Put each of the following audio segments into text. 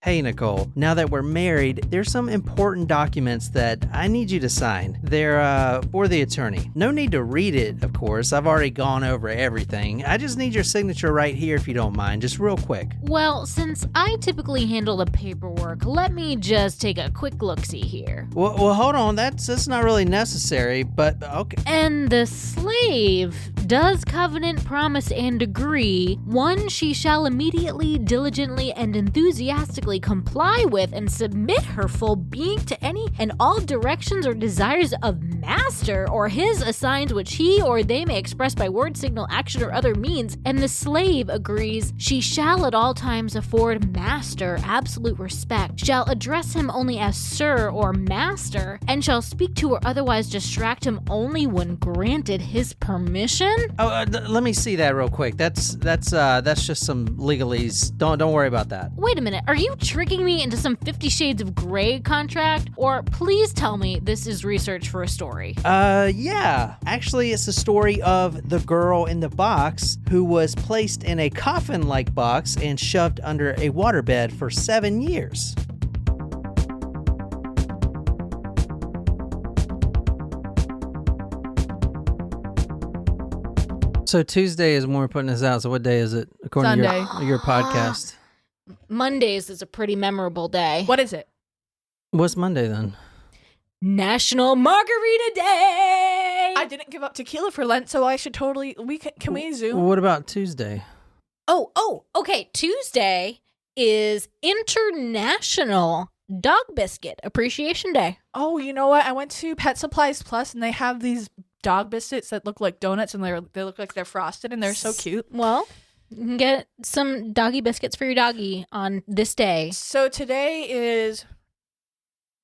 Hey, Nicole, now that we're married, there's some important documents that I need you to sign. They're for the attorney. No need to read it, of course. I've already gone over everything. I just need your signature right here if you don't mind, just real quick. Well, since I typically handle the paperwork, let me just take a quick look-see here. Well, hold on. That's not really necessary, but okay. And the slave does covenant, promise, and agree, one, she shall immediately, diligently, and enthusiastically comply with and submit her full being to any and all directions or desires of master or his assigns which he or they may express by word, signal, action, or other means. And the slave agrees she shall at all times afford master absolute respect, shall address him only as sir or master, and shall speak to or otherwise distract him only when granted his permission. Oh, let me see that real quick. That's just some legalese. Don't worry about that. Wait a minute, are you tricking me into some 50 Shades of Grey contract? Or please tell me this is research for a story. Yeah. Actually, it's the story of the girl in the box who was placed in a coffin-like box and shoved under a waterbed for 7 years. So Tuesday is when we're putting this out. So what day is it, according Sunday. to your podcast? Mondays is a pretty memorable day. What is it? What's Monday then? National Margarita Day! I didn't give up tequila for Lent, so I should totally... Can we Zoom? What about Tuesday? Okay. Tuesday is International Dog Biscuit Appreciation Day. Oh, you know what? I went to Pet Supplies Plus, and they have these dog biscuits that look like donuts, and they look like they're frosted, and they're so cute. Well, you can get some doggy biscuits for your doggy on this day. So today is...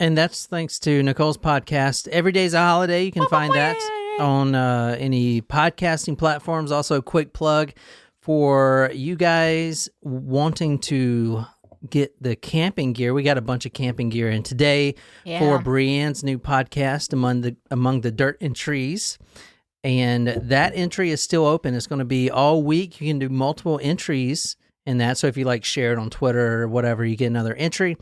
And that's thanks to Nicole's podcast. Every Day's a Holiday. You can find that on any podcasting platforms. Also, a quick plug for you guys wanting to get the camping gear. We got a bunch of camping gear in today for Brienne's new podcast, Among the Dirt and Trees. And that entry is still open. It's going to be all week. You can do multiple entries in that. So if you share it on Twitter or whatever, you get another entry.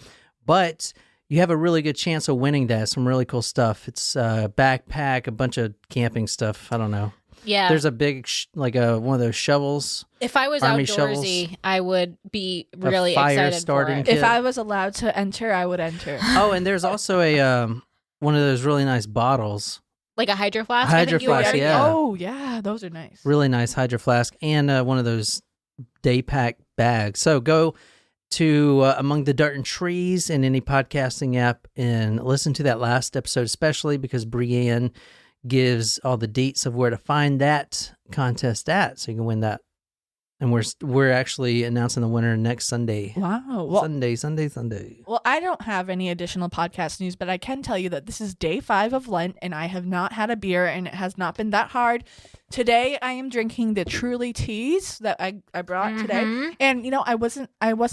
But you have a really good chance of winning that. Some really cool stuff. It's a backpack, a bunch of camping stuff. I don't know. Yeah. There's a big, one of those shovels. If I was Army outdoorsy, shovels. I would be really fire excited starting for it. kit. If I was allowed to enter, I would enter. Oh, and there's also a one of those really nice bottles. Like a hydro flask? Hydro flask, yeah. Oh, yeah. Those are nice. Really nice hydro flask. And one of those day pack bags. So go to Among the Dirt and Trees in any podcasting app and listen to that last episode, especially because Brienne gives all the deets of where to find that contest at, so you can win that. And we're actually announcing the winner next Sunday. Wow. Well, Sunday. Well, I don't have any additional podcast news, but I can tell you that this is day 5 of Lent, and I have not had a beer, and it has not been that hard. Today, I am drinking the Truly teas that I brought today, and I wasn't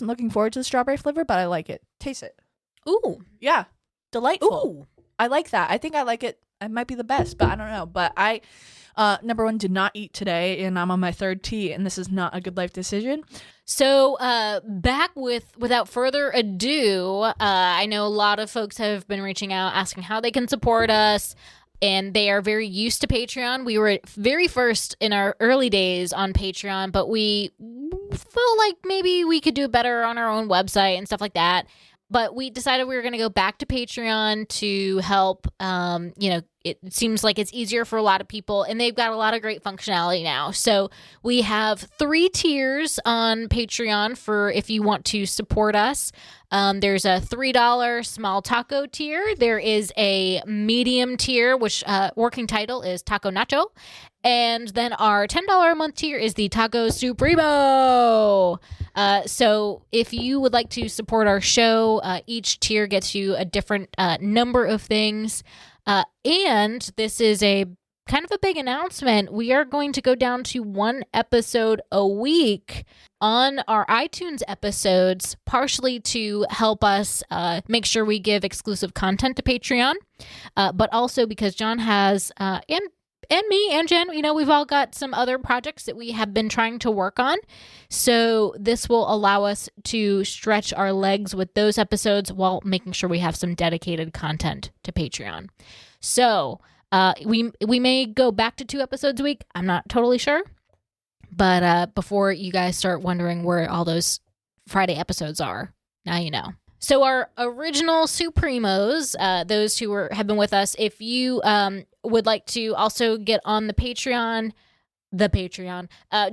looking forward to the strawberry flavor, but I like it. Taste it. Ooh. Yeah, delightful. Ooh. I like that. I think I like it. It might be the best, but I don't know. But I, number one, did not eat today, and I'm on my 3rd tea, and this is not a good life decision. So back without further ado, I know a lot of folks have been reaching out asking how they can support us, and they are very used to Patreon. We were very first in our early days on Patreon, but we felt like maybe we could do better on our own website and stuff like that. But we decided we were going to go back to Patreon to help. It seems like it's easier for a lot of people, and they've got a lot of great functionality now. So we have 3 tiers on Patreon for if you want to support us. There's a $3 small taco tier. There is a medium tier, which working title is Taco Nacho. And then our $10 a month tier is the Taco Supremo. So if you would like to support our show, each tier gets you a different number of things. And this is a kind of a big announcement. We are going to go down to 1 episode a week on our iTunes episodes, partially to help us make sure we give exclusive content to Patreon, but also because John has, and and me and Jen, we've all got some other projects that we have been trying to work on. So this will allow us to stretch our legs with those episodes while making sure we have some dedicated content to Patreon. So we may go back to 2 episodes a week. I'm not totally sure. But before you guys start wondering where all those Friday episodes are, now you know. So our original Supremos, those who have been with us, if you would like to also get on the Patreon,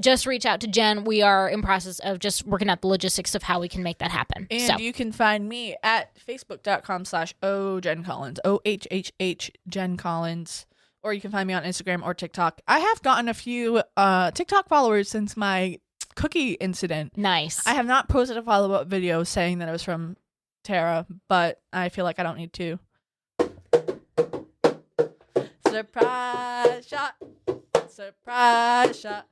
just reach out to Jen. We are in process of just working out the logistics of how we can make that happen. And you can find me at facebook.com/OJenCollins, OHHH Jen Collins. Or you can find me on Instagram or TikTok. I have gotten a few TikTok followers since my cookie incident. Nice. I have not posted a follow-up video saying that it was from Tara, but I feel like I don't need to. Surprise shot. Surprise shot.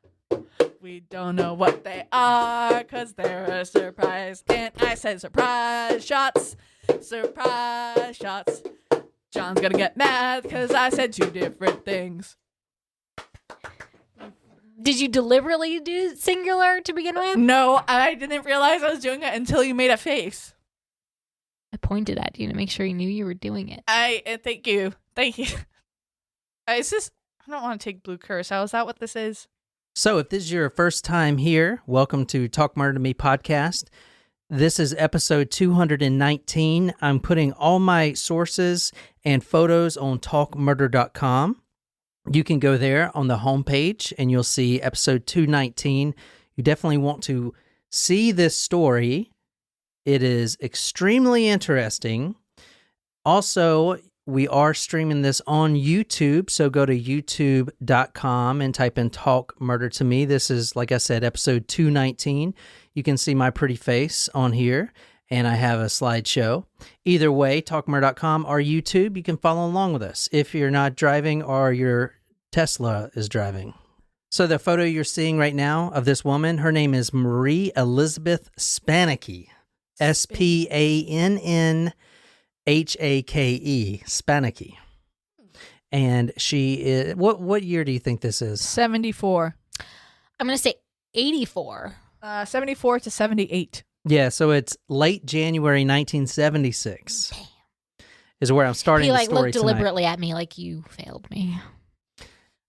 We don't know what they are because they're a surprise. And I said surprise shots. Surprise shots. John's gonna get mad because I said 2 different things. Did you deliberately do singular to begin with? No, I didn't realize I was doing it until you made a face. I pointed at you to make sure you knew you were doing it. Thank you. Is this? I don't want to take blue curacao. Is that what this is? So if this is your first time here, welcome to Talk Murder to Me podcast. This is episode 219. I'm putting all my sources and photos on talkmurder.com. You can go there on the homepage and you'll see episode 219. You definitely want to see this story. It is extremely interesting. Also, we are streaming this on YouTube, so go to youtube.com and type in Talk Murder to Me. This is, like I said, episode 219. You can see my pretty face on here, and I have a slideshow. Either way, talkmurder.com or YouTube, you can follow along with us if you're not driving or your Tesla is driving. So the photo you're seeing right now of this woman, her name is Marie Elizabeth Spanneke. Spannhake, Spanneke. And she is, what year do you think this is? 74. I'm going to say 84. 74 to 78. Yeah, so it's late January 1976. Damn. Is where I'm starting the story looked tonight. deliberately at me like you failed me.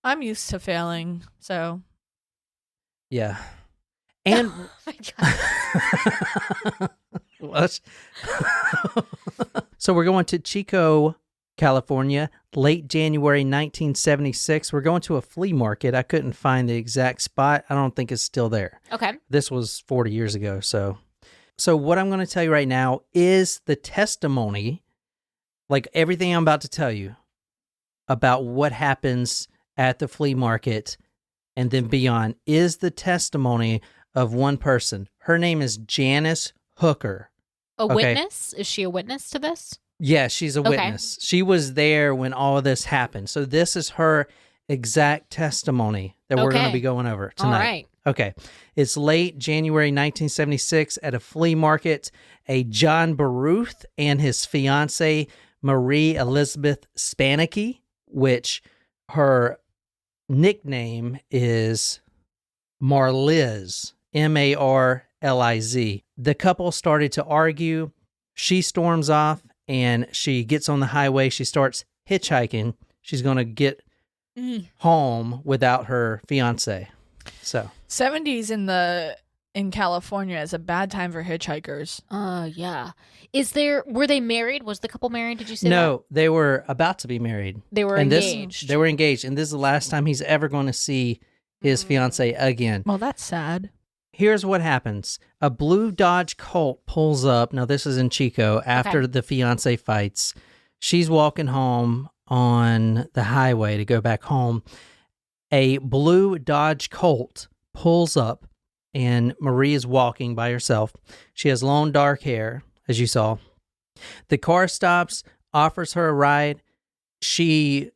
I'm used to failing, so. Yeah. And Oh my God. What? So we're going to Chico, California, late January 1976. We're going to a flea market. I couldn't find the exact spot. I don't think it's still there. Okay. This was 40 years ago. So what I'm going to tell you right now is the testimony, like everything I'm about to tell you about what happens at the flea market and then beyond is the testimony of one person. Her name is Janice Hooker. A witness? Is she a witness to this? Yeah, she's a witness. She was there when all of this happened. So this is her exact testimony that we're going to be going over tonight. All right. Okay. It's late January 1976 at a flea market. A John Baruth and his fiancée, Marie Elizabeth Spanneke, which her nickname is Marliz, Marliz. The couple started to argue. She storms off and she gets on the highway. She starts hitchhiking. She's going to get home without her fiance. So 70s in California is a bad time for hitchhikers. Yeah. Were they married? Was the couple married? Did you say no, they were about to be married. They were engaged. They were engaged. And this is the last time he's ever going to see his fiance again. Well, that's sad. Here's what happens. A blue Dodge Colt pulls up. Now, this is in Chico after the fiance fights. She's walking home on the highway to go back home. A blue Dodge Colt pulls up, and Marie is walking by herself. She has long, dark hair, as you saw. The car stops, offers her a ride. She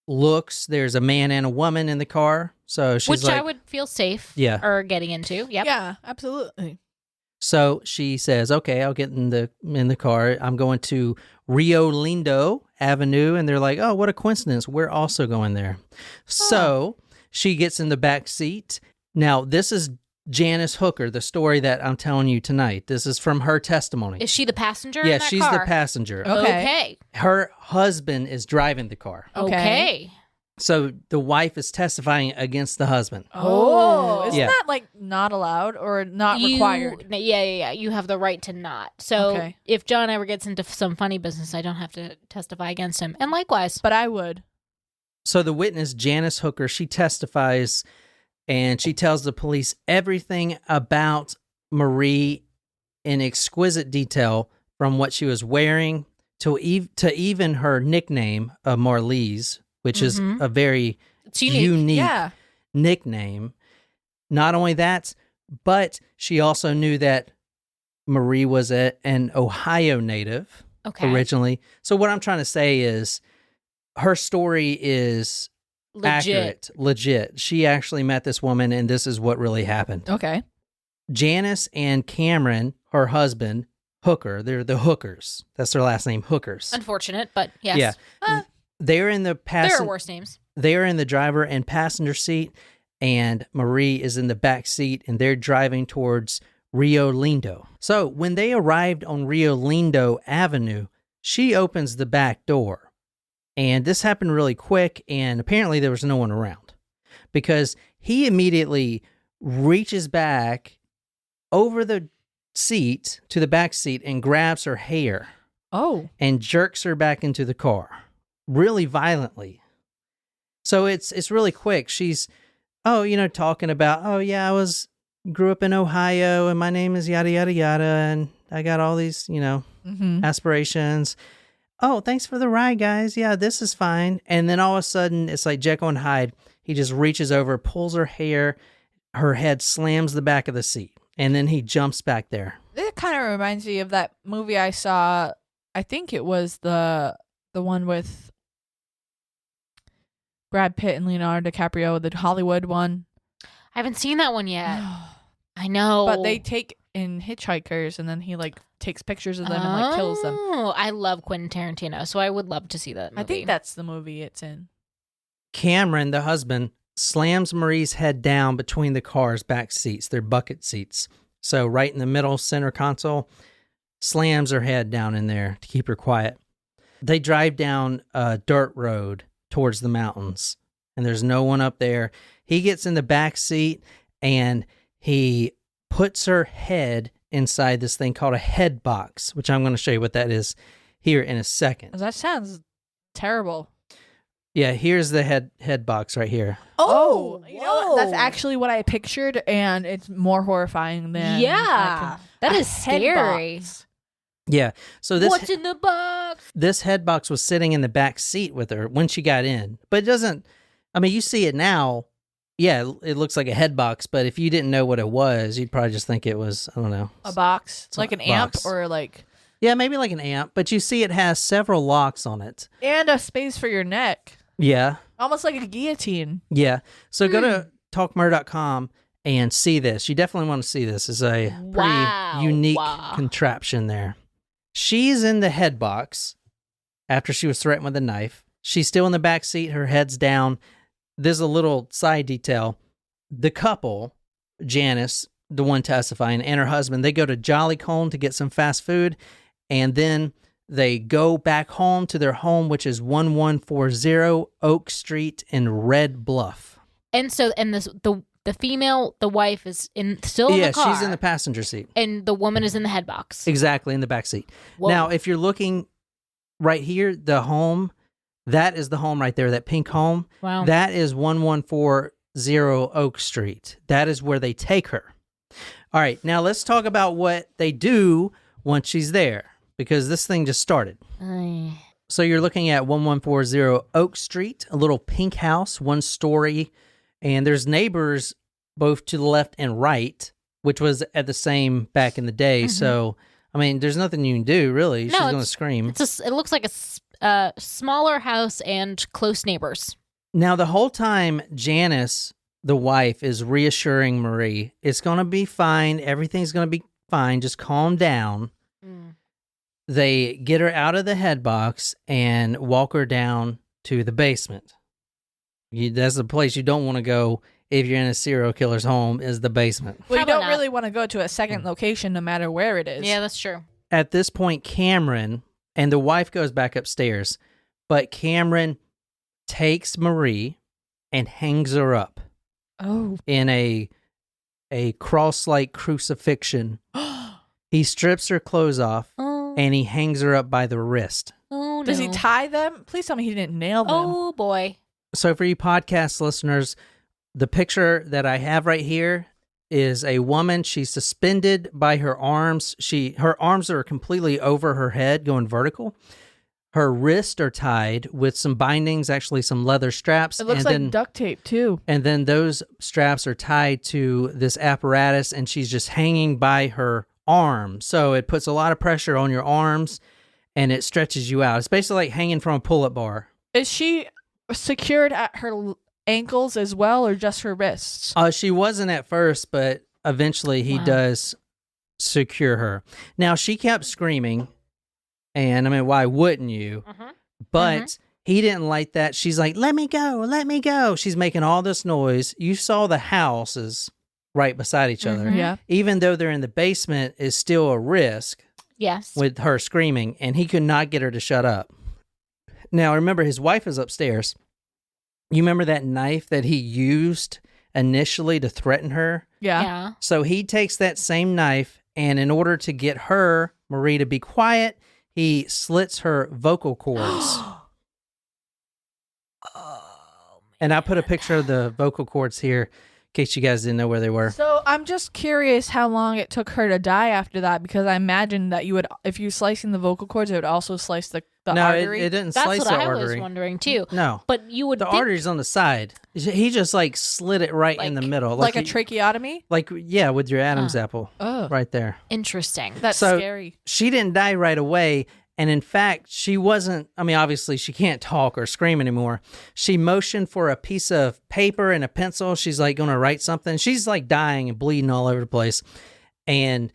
looks. There's a man and a woman in the car. So she's I would feel safe or getting into. Yep. Yeah, absolutely. So she says, okay, I'll get in the car. I'm going to Rio Lindo Avenue, and they're like, oh, what a coincidence. We're also going there. So she gets in the back seat. Now, this is Janice Hooker, the story that I'm telling you tonight. This is from her testimony. Is she the passenger in Yeah, that she's car? the passenger. Okay. Her husband is driving the car. Okay. So the wife is testifying against the husband. Oh, isn't Yeah. that like not allowed or not required? Yeah. You have the right to not. So Okay. if John ever gets into some funny business, I don't have to testify against him. And likewise. But I would. So the witness, Janice Hooker, she testifies and she tells the police everything about Marie in exquisite detail, from what she was wearing to even her nickname of Marlise, which is a very It's unique. unique Yeah. nickname. Not only that, but she also knew that Marie was an Ohio native originally. So what I'm trying to say is her story is legit. She actually met this woman, and this is what really happened. Okay. Janice and Cameron, her husband, Hooker, they're the Hookers. That's their last name, Hookers. Unfortunate, but yes. Yeah. They're in the There are worse names. They're in the driver and passenger seat, and Marie is in the back seat, and they're driving towards Rio Lindo. So when they arrived on Rio Lindo Avenue, she opens the back door. And this happened really quick, and apparently there was no one around, because he immediately reaches back over the seat to the back seat and grabs her hair and jerks her back into the car really violently. So it's really quick. She's, talking about, I grew up in Ohio, and my name is yada, yada, yada, and I got all these, aspirations. Oh, thanks for the ride, guys. Yeah, this is fine. And then all of a sudden, it's like Jekyll and Hyde. He just reaches over, pulls her hair, her head slams the back of the seat, and then he jumps back there. It kind of reminds me of that movie I saw. I think it was the one with Brad Pitt and Leonardo DiCaprio, the Hollywood one. I haven't seen that one yet. I know. But they take in hitchhikers, and then he takes pictures of them and kills them. Oh, I love Quentin Tarantino, so I would love to see that movie. I think that's the movie it's in. Cameron, the husband, slams Marie's head down between the car's back seats, their bucket seats. So right in the middle center console, slams her head down in there to keep her quiet. They drive down a dirt road towards the mountains, and there's no one up there. He gets in the back seat, and he puts her head inside this thing called a head box, which I'm going to show you what that is here in a second. That sounds terrible. Yeah, here's the head box right here. Oh, you know what? That's actually what I pictured, and it's more horrifying than that is scary. Box. Yeah, so this What's in the box? This head box was sitting in the back seat with her when she got in, but it doesn't. I mean, you see it now. Yeah, it looks like a head box, but if you didn't know what it was, you'd probably just think it was, I don't know, a box, like an amp or like. Yeah, maybe like an amp, but you see it has several locks on it. And a space for your neck. Yeah. Almost like a guillotine. Yeah. So go to talkmurder.com and see this. You definitely want to see this. It's a pretty unique contraption there. She's in the head box after she was threatened with a knife. She's still in the back seat. Her head's down. There's a little side detail. The couple, Janice, the one testifying, and her husband, they go to Jolly Cone to get some fast food, and then they go back home to their home, which is 1140 Oak Street in Red Bluff. And so, the female, the wife, is still in the car. Yeah, she's in the passenger seat. And the woman is in the head box. Exactly, in the back seat. Whoa. Now, if you're looking right here, the home, that is the home right there, that pink home. Wow. That is 1140 Oak Street. That is where they take her. All right, now let's talk about what they do once she's there, because this thing just started. So you're looking at 1140 Oak Street, a little pink house, one story, and there's neighbors both to the left and right, which was at the same back in the day. So, I mean, there's nothing you can do, really. She's going to scream. It looks like a smaller house and close neighbors. Now, the whole time, Janice, the wife, is reassuring Marie, it's going to be fine. Everything's going to be fine. Just calm down. They get her out of the head box and walk her down to the basement. That's the place you don't want to go if you're in a serial killer's home, is the basement. Well, you Probably don't not. really want to go to a second location no matter where it is. Yeah, that's true. At this point, Cameron and the wife goes back upstairs, but Cameron takes Marie and hangs her up Oh. in a cross-like crucifixion. He strips her clothes off Oh, and he hangs her up by the wrist. oh Does he no. tie them? Please tell me he didn't nail them. Oh boy. So for you podcast listeners, the picture that I have right here is a woman. She's suspended by her arms. Her arms are completely over her head, going vertical. Her wrists are tied with some bindings, actually some leather straps. It looks like duct tape, too. And then those straps are tied to this apparatus, and she's just hanging by her arm. So it puts a lot of pressure on your arms, and it stretches you out. It's basically like hanging from a pull-up bar. Is she secured at her ankles as well, or just her wrists? She wasn't at first, but eventually he does secure her. Now, she kept screaming, and I mean, why wouldn't you? But he didn't like that. She's like, let me go, let me go. She's making all this noise. You saw the houses right beside each other. Yeah. Even though they're in the basement, is still a risk Yes. with her screaming, and he could not get her to shut up. Now, remember, his wife is upstairs. You remember that knife that he used initially to threaten her? Yeah. So he takes that same knife, and in order to get her, Marie, to be quiet, he slits her vocal cords. And I put a picture of the vocal cords here in case you guys didn't know where they were. So I'm just curious how long it took her to die after that, because I imagine that you would, if you slicing the vocal cords, it would also slice the No, artery. it didn't That's slice what the I artery. was wondering too. No. But you would The think, artery's on the side. He just like slit it right in the middle. like a tracheotomy? Like, yeah, with your Adam's apple. Oh. Right there. interesting. That's So- scary. She didn't die right away. And in fact, she wasn't, I mean, obviously she can't talk or scream anymore. She motioned for a piece of paper and a pencil. She's like going to write something. She's like dying and bleeding all over the place. And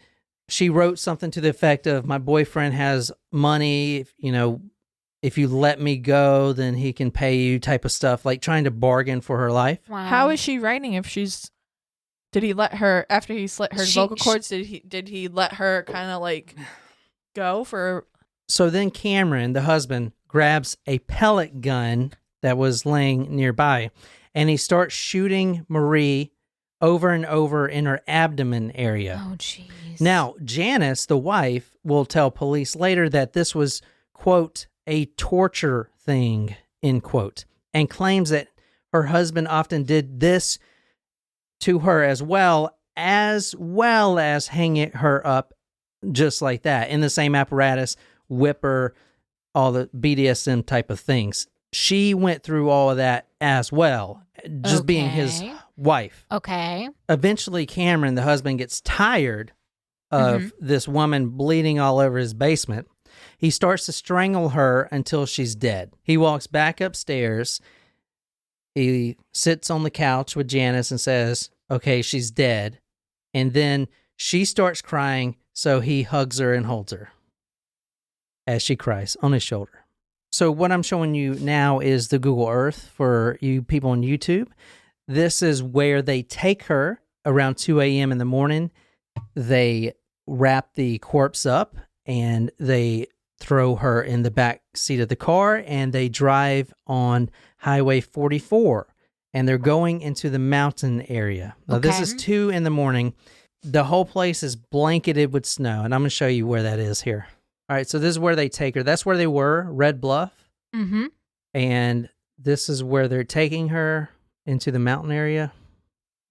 she wrote something to the effect of, my boyfriend has money, if you let me go, then he can pay you, type of stuff, like trying to bargain for her life. Wow. How is she writing if she's... Did he let her, after he slit her vocal cords, did he let her kind of like go for... So then Cameron, the husband, grabs a pellet gun that was laying nearby, and he starts shooting Marie over and over in her abdomen area. Oh, jeez. Now, Janice, the wife, will tell police later that this was, quote, a torture thing, end quote, and claims that her husband often did this to her as well as hanging her up just like that in the same apparatus, whipper, all the BDSM type of things. She went through all of that as well, just being his wife. Okay. Eventually, Cameron, the husband, gets tired of this woman bleeding all over his basement. He starts to strangle her until she's dead. He walks back upstairs. He sits on the couch with Janice and says, okay, she's dead. And then she starts crying, so he hugs her and holds her as she cries on his shoulder. So what I'm showing you now is the Google Earth for you people on YouTube. This is where they take her around 2 a.m. in the morning. They wrap the corpse up and they throw her in the back seat of the car, and they drive on Highway 44, and they're going into the mountain area. Now, this is 2 in the morning. The whole place is blanketed with snow, and I'm going to show you where that is here. All right, so this is where they take her. That's where they were, Red Bluff. Mm-hmm. And this is where they're taking her into the mountain area,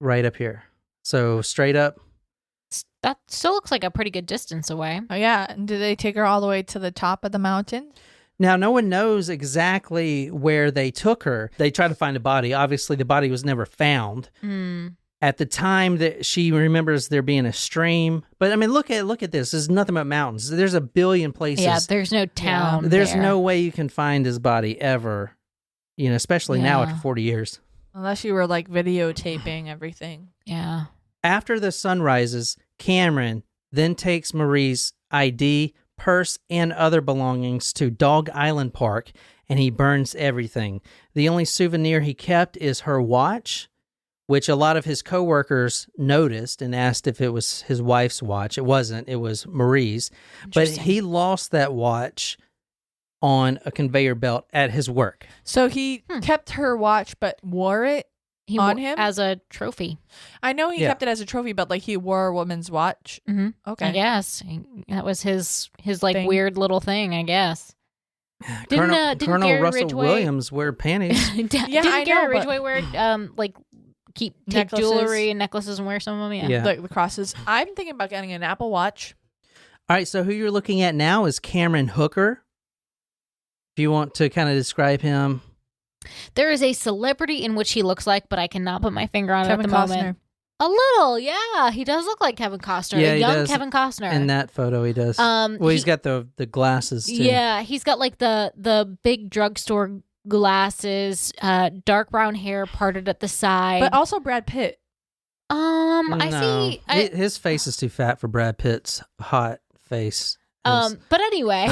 right up here. So straight up. That still looks like a pretty good distance away. Oh, yeah. And did they take her all the way to the top of the mountain? Now, no one knows exactly where they took her. They tried to find a body. Obviously, the body was never found. At the time that she remembers there being a stream. But I mean, look at this. There's nothing but mountains. There's a billion places. Yeah, there's no town. There's there. no way you can find his body ever, especially now after 40 years. Unless you were like videotaping everything. Yeah. After the sun rises, Cameron then takes Marie's ID, purse, and other belongings to Dog Island Park, and he burns everything. The only souvenir he kept is her watch, which a lot of his coworkers noticed and asked if it was his wife's watch. It wasn't. It was Marie's. But he lost that watch on a conveyor belt at his work. So he kept her watch but wore it on him? As a trophy. I know he kept it as a trophy, but like he wore a woman's watch. Mm-hmm. Okay. I guess. That was his like thing. Weird little thing, I guess. Colonel Gary Russell Ridgway, Williams wear panties. didn't I Gary know, Ridgway wear take necklaces. jewelry and necklaces and wear some of them? Yeah. Like the crosses. I'm thinking about getting an Apple Watch. All right, so who you're looking at now is Cameron Hooker. If you want to kind of describe him. There is a celebrity in which he looks like, but I cannot put my finger on it at Kevin the Costner. moment. A little, yeah. He does look like Kevin Costner. Yeah, a he young does. Kevin Costner. In that photo, he does. He's got the glasses, too. Yeah, he's got like the big drugstore glasses, dark brown hair parted at the side. But also Brad Pitt. I see. His face is too fat for Brad Pitt's hot face. But anyway,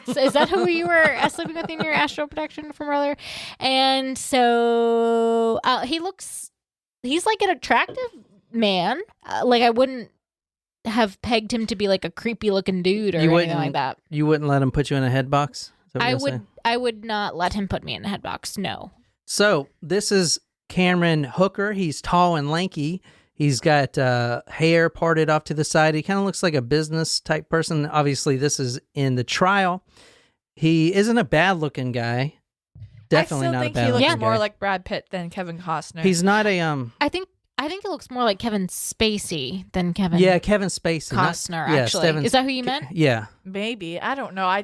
so is that who you were sleeping with in your astral projection from earlier? And so he's like an attractive man. Like I wouldn't have pegged him to be like a creepy looking dude or anything like that. You wouldn't let him put you in a head box? I would not let him put me in a head box. No. So this is Cameron Hooker. He's tall and lanky. He's got hair parted off to the side. He kind of looks like a business type person. Obviously, this is in the trial. He isn't a bad looking guy. Definitely not a bad looking guy. I still think he looks more like Brad Pitt than Kevin Costner. He's not a I think it looks more like Kevin Spacey than Kevin. Yeah, Kevin Spacey. Costner, actually. Is that who you meant? Yeah. Maybe. I don't know. I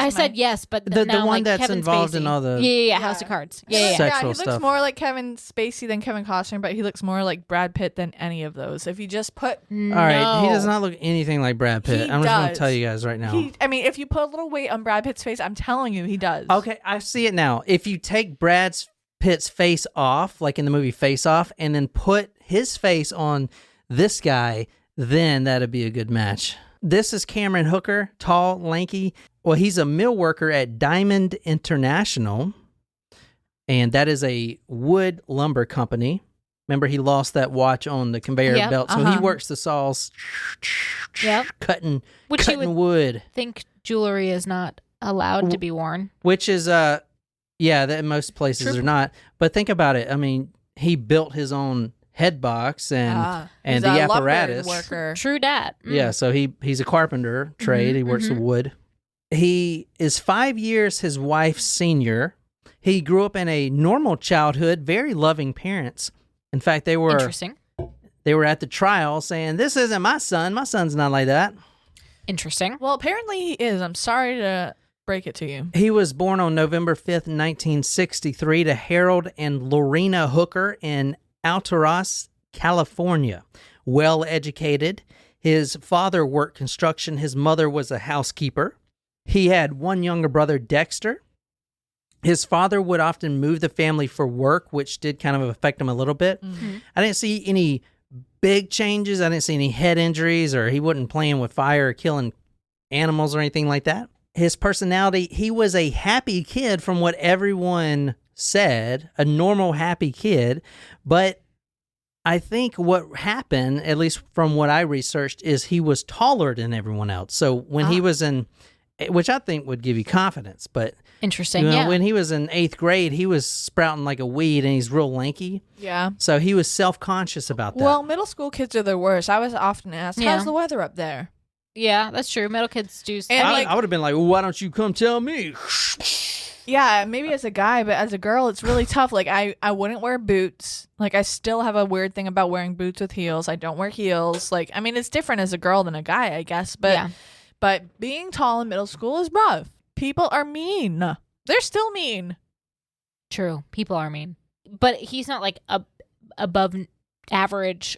said yes, but the now, one like, that's Kevin involved Spacey. in all the Yeah, House of Cards. Yeah. He sexual looks stuff. more like Kevin Spacey than Kevin Costner, but he looks more like Brad Pitt than any of those. If you just put... All right, he does not look anything like Brad Pitt. I'm just going to tell you guys right now. If you put a little weight on Brad Pitt's face, I'm telling you, he does. Okay, I see it now. If you take Brad Pitt's face off, like in the movie Face Off, and then put his face on this guy, then that'd be a good match. This is Cameron Hooker, tall, lanky. Well, he's a mill worker at Diamond International, and that is a wood lumber company. Remember, he lost that watch on the conveyor belt, so he works the saws, cutting wood. Think jewelry is not allowed to be worn. Which is, that in most places are not. But think about it. I mean, he built his own head box and the apparatus. Worker. True dat. Yeah, so he's a carpenter trade. He works with wood. He is 5 years his wife's senior. He grew up in a normal childhood, very loving parents. In fact, they were Interesting. They were at the trial saying, "This isn't my son. My son's not like that." Interesting. Well, apparently he is. I'm sorry to break it to you. He was born on November 5th, 1963 to Harold and Lorena Hooker in Altaras, California. Well educated. His father worked construction. His mother was a housekeeper. He had one younger brother, Dexter. His father would often move the family for work, which did kind of affect him a little bit. Mm-hmm. I didn't see any big changes. I didn't see any head injuries, or he wasn't playing with fire or killing animals or anything like that. His personality, he was a happy kid from what everyone said, a normal happy kid. But I think what happened, at least from what I researched, is he was taller than everyone else. So when he was in, which I think would give you confidence, but interesting. When he was in 8th grade, he was sprouting like a weed and he's real lanky. Yeah. So he was self-conscious about that. Well, middle school kids are the worst. I was often asked, how's the weather up there? Yeah, that's true. Middle kids do. And I would have been like, well, why don't you come tell me? Yeah, maybe as a guy, but as a girl, it's really tough. Like, I wouldn't wear boots. Like, I still have a weird thing about wearing boots with heels. I don't wear heels. Like, I mean, it's different as a girl than a guy, I guess. But, but being tall in middle school is rough. People are mean. They're still mean. True. People are mean. But he's not, like, above average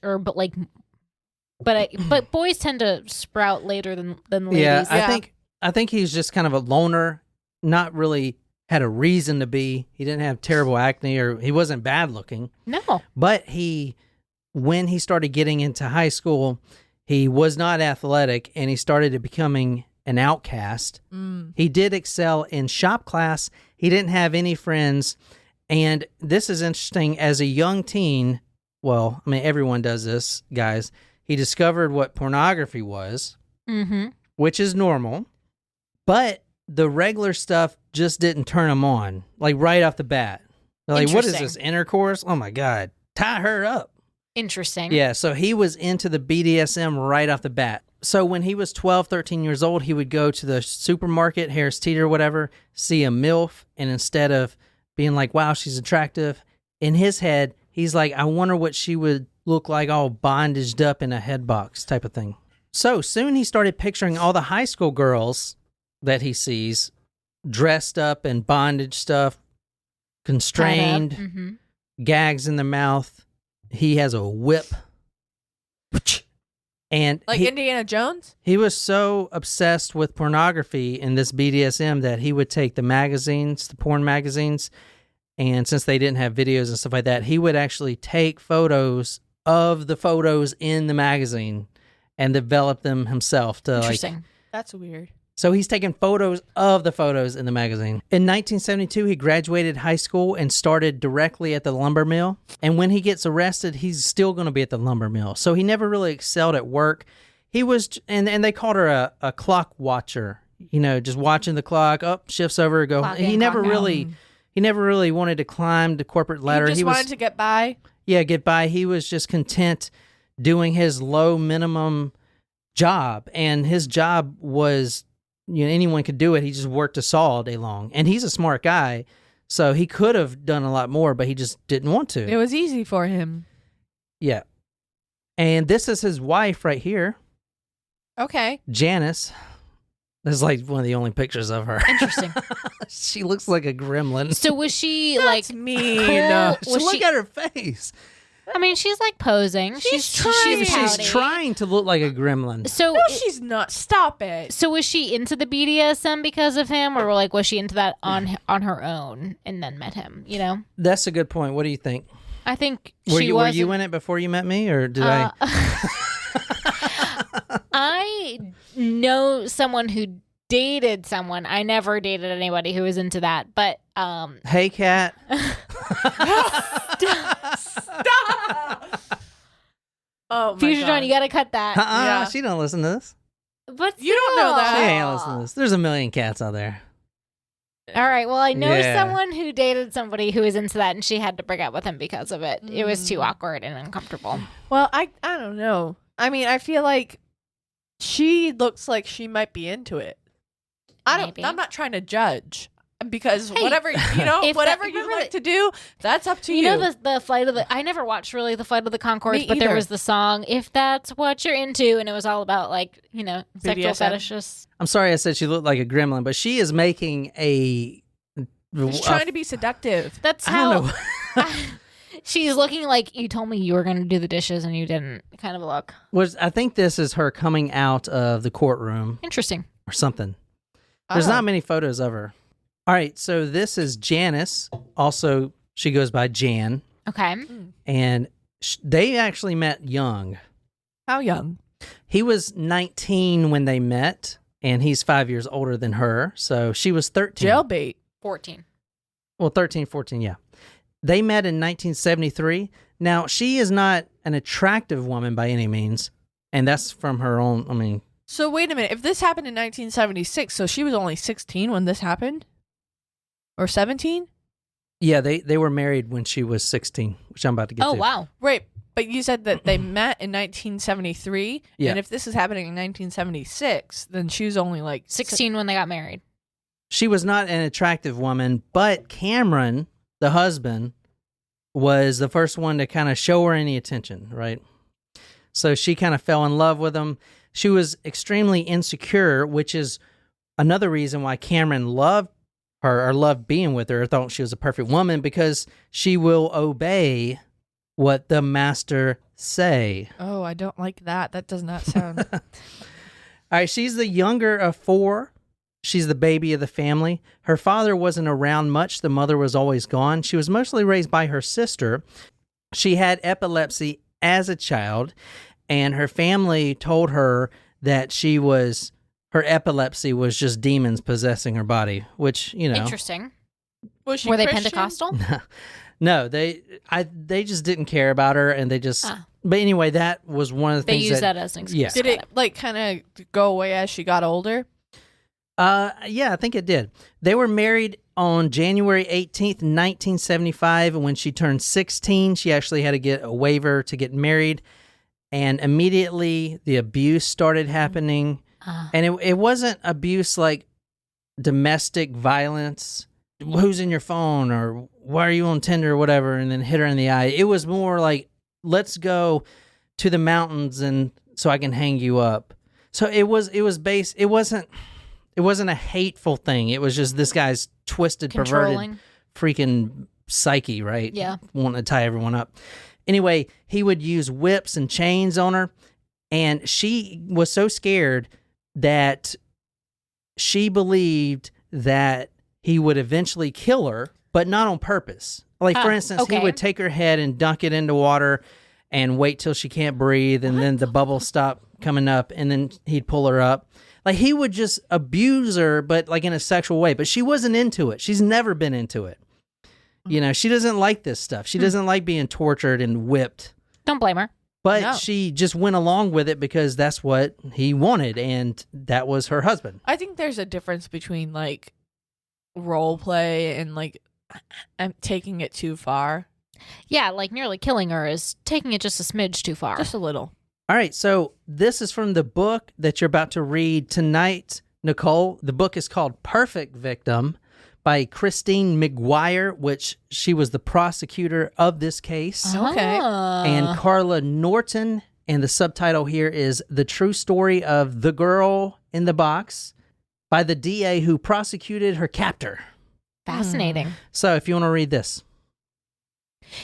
but boys tend to sprout later than ladies. Yeah, I think he's just kind of a loner, not really had a reason to be. He didn't have terrible acne, or he wasn't bad looking. No. But when he started getting into high school, he was not athletic, and he started becoming an outcast. He did excel in shop class. He didn't have any friends. And this is interesting. As a young teen, well, I mean, everyone does this, guys. He discovered what pornography was, which is normal. But the regular stuff just didn't turn him on, like right off the bat. They're like, what is this, intercourse? Oh, my God. Tie her up. Interesting. Yeah, so he was into the BDSM right off the bat. So when he was 12, 13 years old, he would go to the supermarket, Harris Teeter, whatever, see a MILF, and instead of being like, wow, she's attractive, in his head, he's like, I wonder what she would look like all bondaged up in a head box type of thing. So soon he started picturing all the high school girls that he sees dressed up in bondage stuff, constrained, gags in the mouth. He has a whip. And like Indiana Jones? He was so obsessed with pornography and this BDSM that he would take the magazines, the porn magazines, and since they didn't have videos and stuff like that, he would actually take photos of the photos in the magazine and develop them himself to Interesting. That's weird. So he's taking photos of the photos in the magazine. In 1972, he graduated high school and started directly at the lumber mill. And when he gets arrested, he's still going to be at the lumber mill. So he never really excelled at work. He was, and they called her a clock watcher. You know, just watching the clock. Up, shifts over, go. Clock He in, never clock out. really wanted to climb the corporate ladder. He just wanted to get by. Yeah, get by. He was just content doing his low minimum job, and his job was, you know, anyone could do it. He just worked a saw all day long. And he's a smart guy, so he could have done a lot more, but he just didn't want to. It was easy for him. Yeah. And this is his wife right here, Okay. Janice. This is like one of the only pictures of her. Interesting. She looks like a gremlin. So was she That's like mean. cool? So Was look she, at her face. I mean, she's like posing. She's trying. pouty. She's trying to look like a gremlin. So No, she's not. Stop it. So was she into the BDSM because of him, or like was she into that on her own and then met him? You know, That's a good point. What do you think? I think Were she you was. in it before you met me, or did I? I know someone who dated someone. I never dated anybody who was into that, but Hey, Kat. Oh my Future God. John, you gotta cut that. Yeah. She don't listen to this. But You don't know that. She ain't listening to this. There's a million cats out there. All right. Well, I know Yeah. someone who dated somebody who was into that, and she had to break up with him because of it. It was too awkward and uncomfortable. Well, I don't know. I mean, I feel like she looks like she might be into it. Maybe. I'm not trying to judge because Hey, whatever whatever you like to do, that's up to you. You know the flight of the. I never watched really the flight of the Conchords, Me but there either. was the song "If That's What You're Into," and it was all about like sexual BDSM. fetishes. I'm sorry I said she looked like a gremlin, but she is making a. She's trying to be seductive. That's I how. don't know. She's looking like you told me you were going to do the dishes and you didn't. Kind of a look. I think this is her coming out of the courtroom Interesting. or something. There's not many photos of her. All right, so this is Janice. Also, she goes by Jan, Okay. and they actually met young. How young? He was 19 when they met, and he's 5 years older than her. So she was 13. Jailbait. 14. Well, 13, 14, yeah. They met in 1973. Now, she is not an attractive woman by any means, and that's from her own, So wait a minute. If this happened in 1976, so she was only 16 when this happened? Or 17? yeah, they were married when she was 16, which I'm about to get to. Oh, wow. Right. But you said that they met in 1973. Yeah. And if this is happening in 1976, then she was only like 16 when they got married. She was not an attractive woman, but Cameron, the husband, was the first one to kind of show her any attention, right? So she kind of fell in love with him. She was extremely insecure, which is another reason why Cameron loved her or loved being with her, thought she was a perfect woman, because she will obey what the master say. Oh, I don't like that. That does not sound. All right, she's the younger of four. She's the baby of the family. Her father wasn't around much. The mother was always gone. She was mostly raised by her sister. She had epilepsy as a child, and her family told her that she was her epilepsy was just demons possessing her body, which, you know. Interesting. Was she Were they Christian? Pentecostal? No, they just didn't care about her, and they just. But anyway, that was one of the They things used that as an excuse. Yeah. Did it like kind of go away as she got older? Yeah, I think it did. They were married on January 18th, 1975, and when she turned 16, she actually had to get a waiver to get married, and immediately the abuse started happening, and it wasn't abuse like domestic violence. Who's in your phone, or why are you on Tinder, or whatever, and then hit her in the eye. It was more like, let's go to the mountains and so I can hang you up. So it wasn't a hateful thing. It was just this guy's twisted, Controlling. perverted freaking psyche, right? Yeah. Wanting to tie everyone up. Anyway, he would use whips and chains on her, and she was so scared that she believed that he would eventually kill her, but not on purpose. Like, for instance, he would take her head and dunk it into water and wait till she can't breathe, and then the bubbles stop coming up, and then he'd pull her up. Like, he would just abuse her, but like in a sexual way. But she wasn't into it. She's never been into it. You know, she doesn't like this stuff. She doesn't like being tortured and whipped. Don't blame her. But she just went along with it because that's what he wanted, and that was her husband. I think there's a difference between like role play and like I'm taking it too far. Yeah, like nearly killing her is taking it just a smidge too far. Just a little. All right, so this is from the book that you're about to read tonight, Nicole. The book is called Perfect Victim by Christine McGuire, which she was the prosecutor of this case. Okay. And Carla Norton, and the subtitle here is The True Story of the Girl in the Box by the DA who prosecuted her captor. Fascinating. So if you want to read this.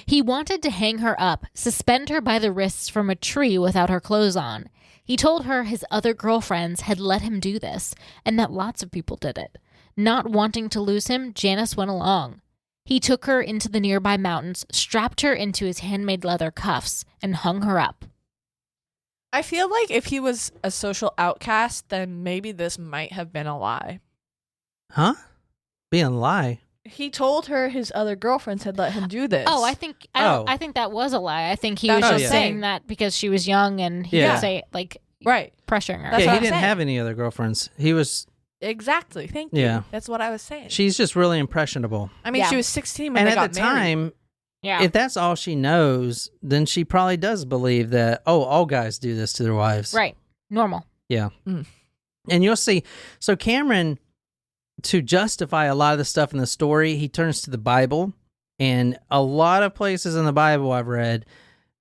He wanted to hang her up, suspend her by the wrists from a tree without her clothes on. He told her his other girlfriends had let him do this, and that lots of people did it. Not wanting to lose him, Janice went along. He took her into the nearby mountains, strapped her into his handmade leather cuffs, and hung her up. I feel like if he was a social outcast, then maybe this might have been a lie. Huh? Being a lie? He told her his other girlfriends had let him do this. Oh, I think that was a lie. I think he was That's just yeah. saying that because she was young and he Yeah. would say, like, right. pressuring her. That's yeah, what he I'm didn't saying. have any other girlfriends. He was... Exactly. Thank you. Yeah. That's what I was saying. She's just really impressionable. I mean, Yeah. she was 16 when And they at got the married. time, Yeah. if that's all she knows, then she probably does believe that, all guys do this to their wives. Right. Normal. Yeah. Mm. And you'll see. So Cameron, to justify a lot of the stuff in the story, he turns to the Bible. And a lot of places in the Bible I've read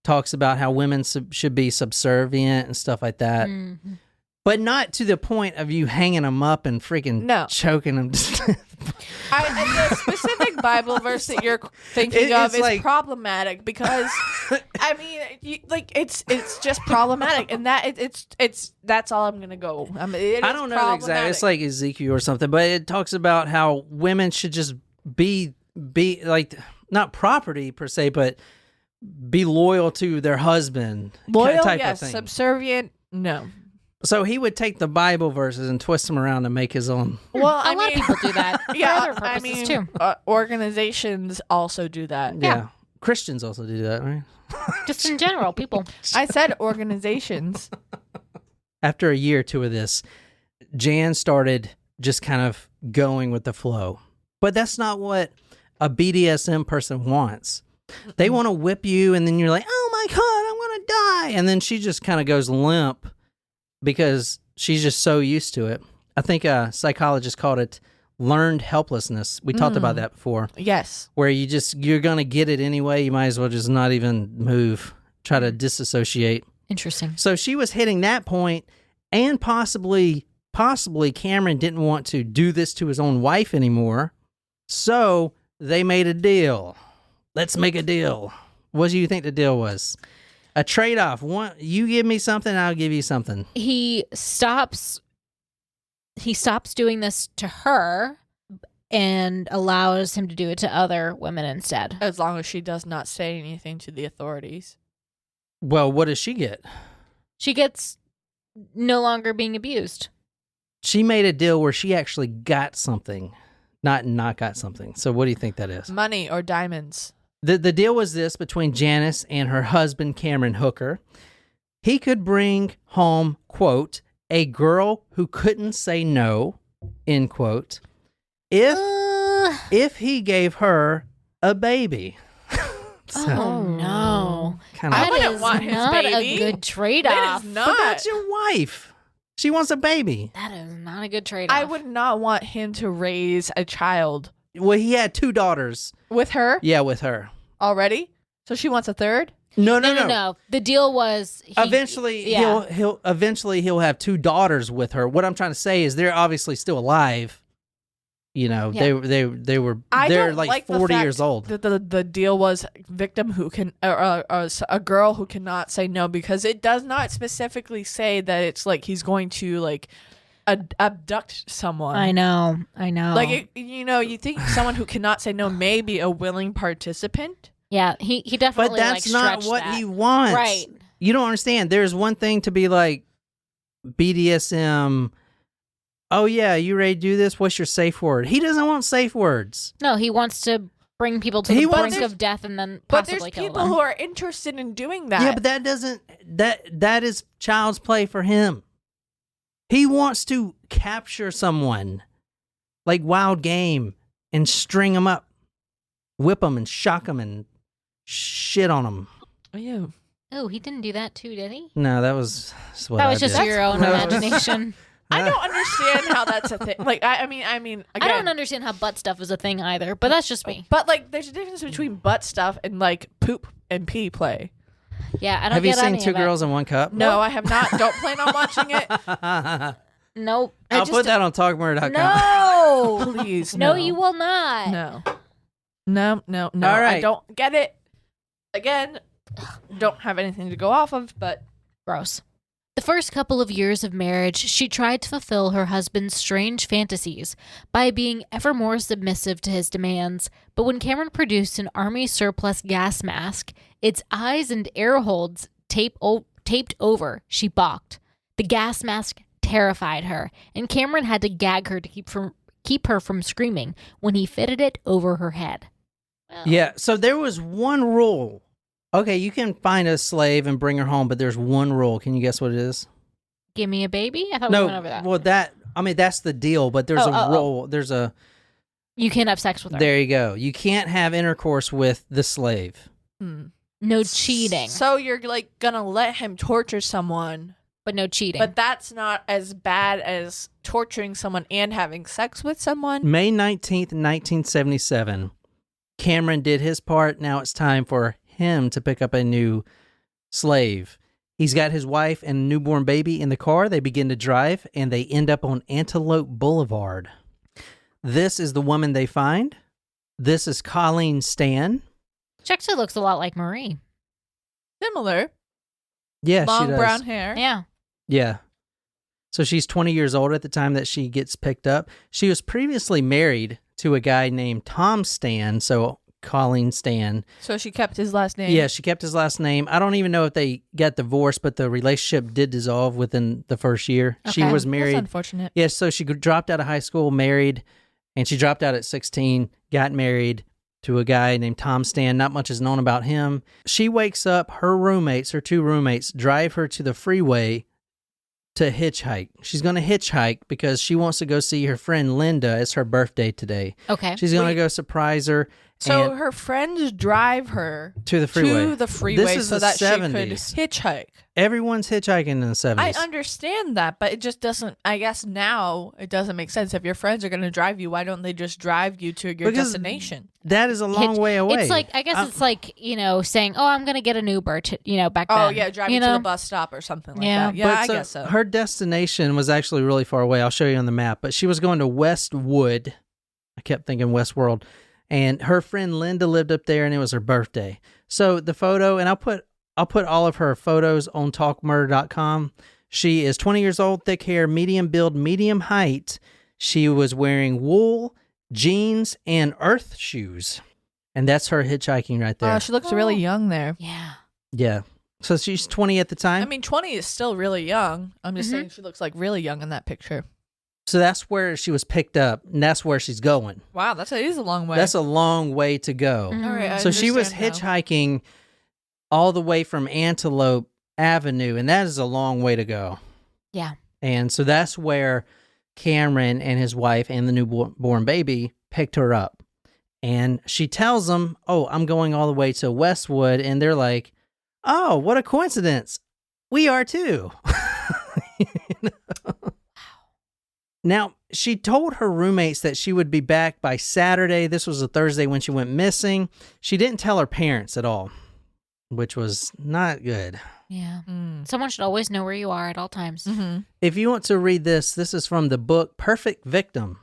talks about how women should be subservient and stuff like that. Mhm. But not to the point of you hanging them up and freaking choking them. And the specific Bible verse that you're thinking of It's is like- problematic because, I mean, it's just problematic, and that's all I'm gonna go. I mean, I don't know exactly. It's like Ezekiel or something, but it talks about how women should just be like, not property per se, but be loyal to their husband. loyal, type yes, of thing. subservient, no. So he would take the Bible verses and twist them around to make his own. Well, A lot of people do that for yeah, other purposes I mean, too. Organizations also do that. Yeah. Christians also do that, right? Just in general, people. I said organizations. After a year or two of this, Jan started just kind of going with the flow. But that's not what a BDSM person wants. They want to whip you, and then you're like, oh my God, I'm going to die. And then she just kind of goes limp because she's just so used to it. I think a psychologist called it learned helplessness. We talked about that before. Yes. Where you're going to get it anyway. You might as well just not even move, try to disassociate. Interesting. So she was hitting that point, and possibly Cameron didn't want to do this to his own wife anymore. So they made a deal. Let's make a deal. What do you think the deal was? A trade-off. You give me something, I'll give you something. He stops doing this to her and allows him to do it to other women instead. As long as she does not say anything to the authorities. Well, what does she get? She gets no longer being abused. she made a deal where she actually got something, not got something. So what do you think that is? Money or diamonds? The deal was this between Janice and her husband, Cameron Hooker. He could bring home, quote, a girl who couldn't say no, end quote, if he gave her a baby. Oh no! Kinda, I That wouldn't is want his not baby. a good trade-off. That is but not. that's your wife. She wants a baby. That is not a good trade-off. I would not want him to raise a child Well, he had 2 daughters. with her Yeah, with her. already. So she wants a third. No. The deal was Eventually, yeah. he'll have 2 daughters with her. What I'm trying to say is they're obviously still alive. You know, Yeah. they're like the 40 fact years old. that the deal was victim who can a girl who cannot say no, because it does not specifically say that it's like he's going to like abduct someone. I know. Like you think someone who cannot say no may be a willing participant. Yeah, he But definitely. that's like, not stretched what that. he wants. Right. You don't understand. There's one thing to be like BDSM. Oh, yeah, you ready to do this? What's your safe word? He doesn't want safe words. No, he wants to bring people to He the wants- brink of death and then But possibly there's kill people them. who are interested in doing that. Yeah, but that doesn't, that is child's play for him. He wants to capture someone like wild game and string them up, whip them and shock them and shit on them. Ew. Oh, he didn't do that too, did he? No, that was what That I was just did. your own That was- imagination. I don't understand how that's a thing. Like I mean, again, I don't understand how butt stuff is a thing either, but that's just me. But like, there's a difference between butt stuff and like poop and pee play. Yeah, I don't Have you get seen any 2 of it. Girls in One Cup? No, I have not. Don't plan on watching it. Nope. I'll put that on talkmurder.com. No. Please, No, you will not. No. All I right. don't get it. Again, don't have anything to go off of, but Gross. The first couple of years of marriage, she tried to fulfill her husband's strange fantasies by being ever more submissive to his demands. But when Cameron produced an army surplus gas mask, its eyes and air holes taped over, she balked. The gas mask terrified her, and Cameron had to gag her to keep her from screaming when he fitted it over her head. Well, Yeah, so there was one rule. Okay, you can find a slave and bring her home, but there's one rule. Can you guess what it is? give me a baby? I thought we No, went over that. well, that's the deal, but there's a rule. There's a, You can't have sex with her. there you go. You can't have intercourse with the slave. No cheating. So you're like gonna let him torture someone, But no cheating. but that's not as bad as torturing someone and having sex with someone. May 19th, 1977, Cameron did his part. Now it's time for him to pick up a new slave. He's got his wife and a newborn baby in the car. They begin to drive, and they end up on Antelope Boulevard. This is the woman they find. This is Colleen Stan. She actually looks a lot like Marie. Similar, Yeah, she long does. brown hair. Yeah. Yeah. So she's 20 years old at the time that she gets picked up. She was previously married to a guy named Tom Stan, so Colleen Stan. So she kept his last name. Yeah, she kept his last name. I don't even know if they got divorced, but the relationship did dissolve within the first year. She Okay. was That's married. unfortunate. Yeah, so she dropped out of high school, married, and she dropped out at 16, got married to a guy named Tom Stan. Not much is known about him. She wakes up, her 2 roommates, drive her to the freeway to hitchhike. She's going to hitchhike because she wants to go see her friend Linda. It's her birthday today. Okay. She's going to Wait. go surprise her So and- her friends drive her to the freeway. to the freeway This is so the that 70s. she could hitchhike. Everyone's hitchhiking in the 70s. I understand that, but it just doesn't. I guess now it doesn't make sense. If your friends are going to drive you, why don't they just drive you to your Because destination? That is a long way away. It's like, I guess it's like, saying, oh, I'm going to get an Uber to, back then. Oh yeah, drive you to know? the bus stop or something like Yeah. that. Yeah, But I so guess so. Her destination was actually really far away. I'll show you on the map. But she was going to Westwood. I kept thinking Westworld. And her friend Linda lived up there, and it was her birthday. So the photo, and I'll put all of her photos on talkmurder.com. She is 20 years old, thick hair, medium build, medium height. She was wearing wool, jeans, and earth shoes. And that's her hitchhiking right there. Oh, she looks really young there. Yeah. Yeah. So she's 20 at the time. I mean, 20 is still really young. I'm just saying she looks like really young in that picture. So that's where she was picked up, and that's where she's going. Wow, that is a long way. That's a long way to go. Mhm. All right, I So she was understand now. hitchhiking all the way from Antelope Avenue, and that is a long way to go. Yeah. And so that's where Cameron and his wife and the newborn baby picked her up. And she tells them, "Oh, I'm going all the way to Westwood." And they're like, "Oh, what a coincidence. We are too." You know? Now, she told her roommates that she would be back by Saturday. This was a Thursday when she went missing. She didn't tell her parents at all, which was not good. Yeah. Mm. Someone should always know where you are at all times. Mm-hmm. If you want to read this is from the book Perfect Victim.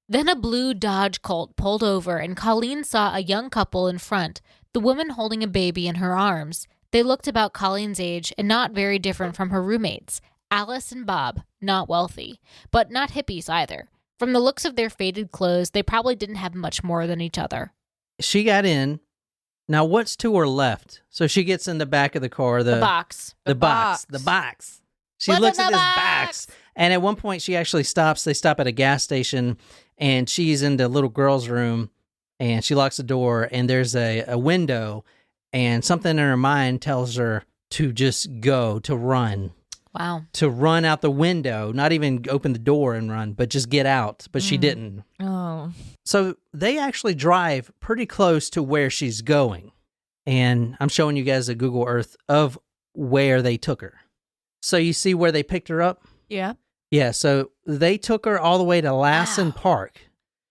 Then a blue Dodge Colt pulled over, and Colleen saw a young couple in front, the woman holding a baby in her arms. They looked about Colleen's age and not very different from her roommates, Alice and Bob, not wealthy, but not hippies either. From the looks of their faded clothes, they probably didn't have much more than each other. She got in. Now, what's to her left? So she gets in the back of the car. The box. The box. She What's looks in at the this box? box. And at one point, she actually stops. They stop at a gas station, and she's in the little girl's room, and she locks the door, and there's a window, and something in her mind tells her to just go, to run. Wow. To run out the window, not even open the door and run, but just get out. But she didn't. Oh. So they actually drive pretty close to where she's going. And I'm showing you guys a Google Earth of where they took her. So you see where they picked her up? Yeah. Yeah, so they took her all the way to Lassen Wow. Park.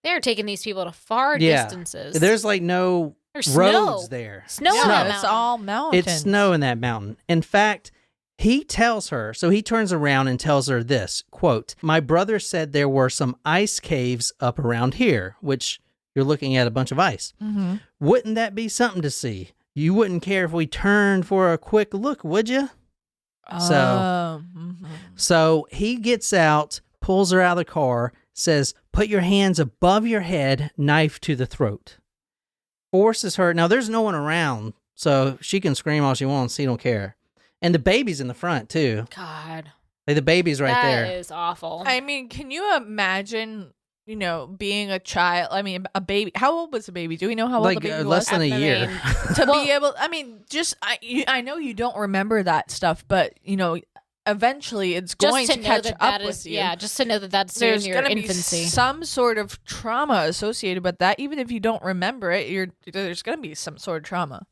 They're taking these people to far Yeah. distances. There's like no There's roads snow. there. Snow on Yeah, that it's mountain. all mountains. It's snow in that mountain. In fact, he tells her, so he turns around and tells her this, quote, "My brother said there were some ice caves up around here," which you're looking at a bunch of ice. Mm-hmm. "Wouldn't that be something to see? You wouldn't care if we turned for a quick look, would you?" So he gets out, pulls her out of the car, says, "Put your hands above your head, knife to the throat." Forces her. Now, there's no one around, so she can scream all she wants. He don't care. And the baby's in the front, too. God. Like, the baby's right there. That is awful. I mean, can you imagine, being a child? I mean, a baby. How old was the baby? Do we know how old Like, the baby less was? than a I year. mean, To be able, I mean, I know you don't remember that stuff, but, eventually it's going just to to know catch that up that with is, you. yeah, just to know that that's in There's your going to be infancy. some sort of trauma associated with that. Even if you don't remember it, there's going to be some sort of trauma.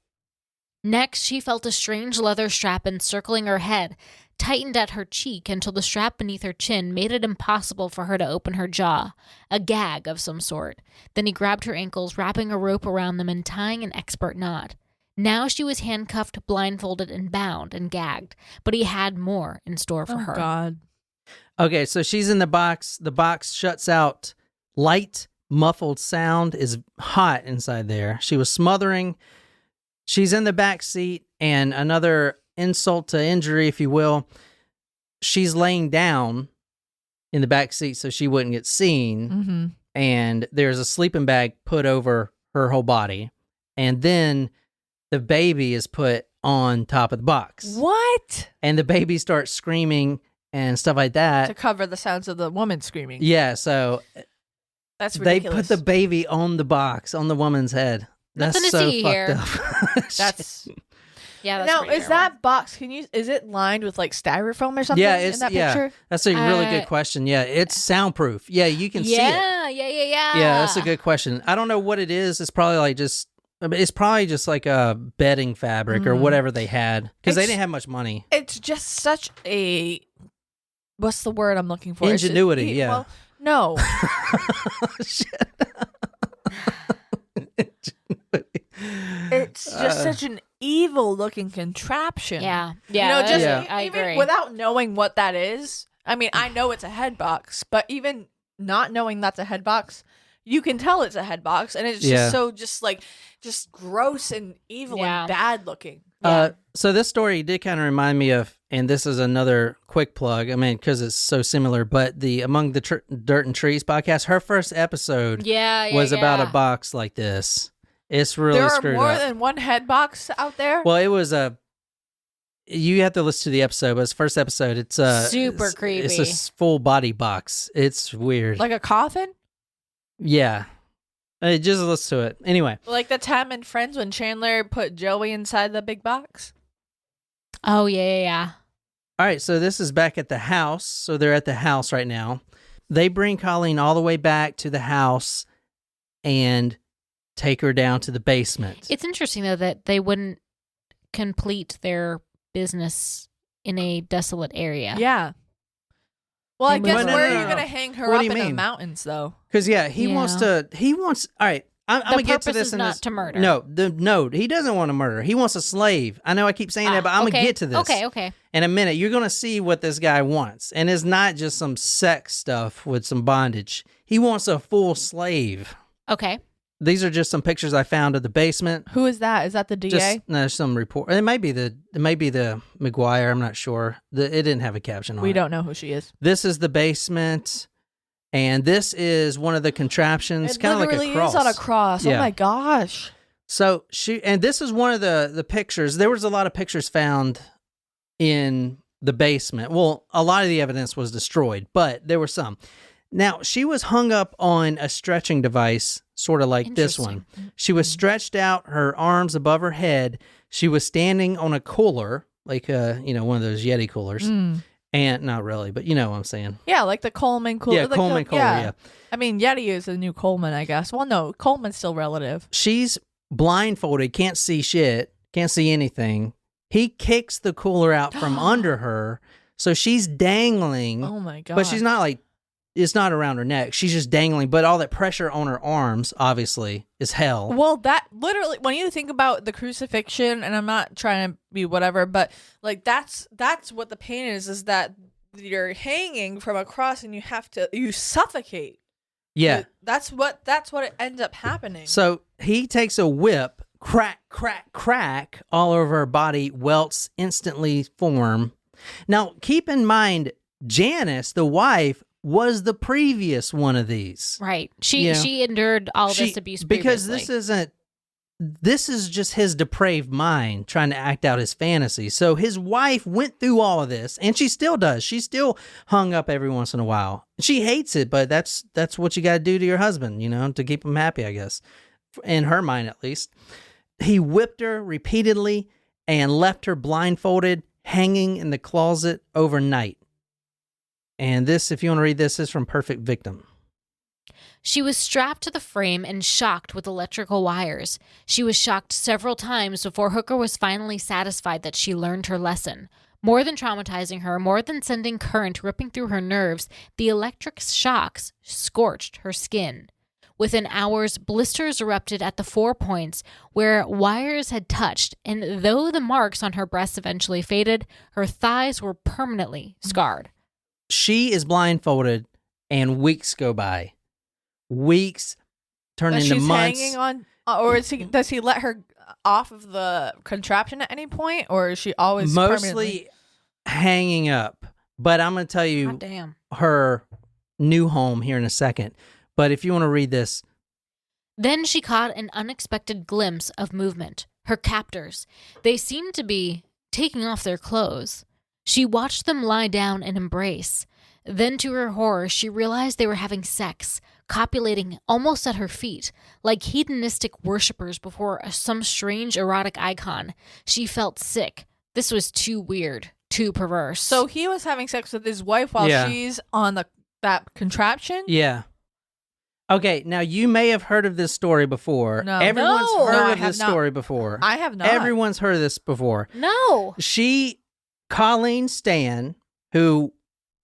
Next, she felt a strange leather strap encircling her head, tightened at her cheek until the strap beneath her chin made it impossible for her to open her jaw, a gag of some sort. Then he grabbed her ankles, wrapping a rope around them and tying an expert knot. Now she was handcuffed, blindfolded, and bound and gagged, but he had more in store for her. God. Okay, so she's in the box. The box shuts out. Light, muffled sound is hot inside there. She was smothering. She's in the back seat, and another insult to injury, if you will. She's laying down in the back seat so she wouldn't get seen, Mm-hmm. and there's a sleeping bag put over her whole body, and then the baby is put on top of the box. What? And the baby starts screaming and stuff like To that. cover the sounds of the woman screaming. Yeah, so That's they ridiculous. put the baby on the box, on the woman's head. That's Nothing to so see fucked here. up. That's Yeah, that's now pretty is terrible. that box? Is it lined with like styrofoam or something? Yeah, in it's that yeah. picture. That's a really Uh, good question. Yeah, it's soundproof. Yeah, you can see it. Yeah. Yeah, that's a good question. I don't know what it is. It's probably just like a bedding fabric or whatever they had because they It's- didn't have much money. It's just such a what's the word I'm looking for? It's just- Ingenuity, yeah. Well, no. Shit. It's just such an evil looking contraption. Yeah. Yeah. Just Yeah. I even agree. without knowing what that is. I mean, I know it's a head box, but even not knowing that's a head box, you can tell it's a head box, and it's Yeah. just so just gross and evil Yeah. and bad looking. So this story did kind of remind me of, and this is another quick plug. I mean, because it's so similar, but the Among the Dirt and Trees podcast, her first episode was about a box like this. It's really There are screwed more up. than one head box out there. Well, it was a you have to listen to the episode, but it's the first episode. It's Super it's creepy. a full body box. It's weird. Like a coffin? Yeah. Just listen to it. Anyway. Like the time in Friends when Chandler put Joey inside the big box? Oh, yeah. All right, so this is back at the house. So they're at the house right now. They bring Colleen all the way back to the house and take her down to the basement. It's interesting, though, that they wouldn't complete their business in a desolate area. Yeah. Well, I They guess moved where on. are you going to hang her What up do you in the mean? mountains, though? Because, he wants, all right, I'm The going to get to purpose this is in not this. to murder. No, he doesn't want to murder. He wants a slave. I know I keep saying that, but I'm going to get to this. Okay. In a minute. You're going to see what this guy wants. And it's not just some sex stuff with some bondage. He wants a full slave. Okay. These are just some pictures I found of the basement. Who is that? Is that the DA? Some report. It might be the McGuire. I'm not sure. It didn't have a caption on it. We don't know who she is. This is the basement, and this is one of the contraptions, It kind of like a literally cross. is on a cross. Yeah. Oh my gosh. So and this is one of the pictures. There was a lot of pictures found in the basement. Well, a lot of the evidence was destroyed, but there were some. Now, she was hung up on a stretching device, sort of like this one. She was stretched out, her arms above her head. She was standing on a cooler, like one of those Yeti coolers. And not really, but you know what I'm saying. Yeah, like the Coleman cooler. Yeah, like Coleman cooler, yeah. I mean, Yeti is the new Coleman, I guess. Well, no, Coleman's still relative. She's blindfolded, can't see shit, can't see anything. He kicks the cooler out from under her, so she's dangling. Oh my god. But she's not like, it's not around her neck. She's just dangling, but all that pressure on her arms, obviously, is hell. Well, that literally, when you think about the crucifixion, and I'm not trying to be whatever, but like that's what the pain is that you're hanging from a cross and you suffocate. Yeah. That's what it ends up happening. So he takes a whip, crack, crack, crack, all over her body, welts instantly form. Now, keep in mind, Janice, the wife, was the previous one of these. Right. She endured all this abuse because previously. this is just his depraved mind trying to act out his fantasy. So his wife went through all of this, and she still does. She's still hung up every once in a while. She hates it, but that's what you got to do to your husband, to keep him happy, I guess. In her mind, at least. He whipped her repeatedly and left her blindfolded, hanging in the closet overnight. And this, if you want to read this, is from Perfect Victim. She was strapped to the frame and shocked with electrical wires. She was shocked several times before Hooker was finally satisfied that she learned her lesson. More than traumatizing her, more than sending current ripping through her nerves, the electric shocks scorched her skin. Within hours, blisters erupted at the 4 points where wires had touched, and though the marks on her breasts eventually faded, her thighs were permanently scarred. She is blindfolded, and weeks go by. Weeks turn into she's months. hanging on, or does he let her off of the contraption at any point, or is she always Mostly hanging up. But I'm going to tell you God damn. her new home here in a second. But if you want to read this. Then she caught an unexpected glimpse of movement. Her captors. They seemed to be taking off their clothes. She watched them lie down and embrace. Then, to her horror, she realized they were having sex, copulating almost at her feet, like hedonistic worshippers before some strange erotic icon. She felt sick. This was too weird, too perverse. So he was having sex with his wife while she's on that contraption? Yeah. Okay, now you may have heard of this story before. No. Everyone's No, heard I of have this not. story before. I have not. Everyone's heard of this before. No. Colleen Stan, who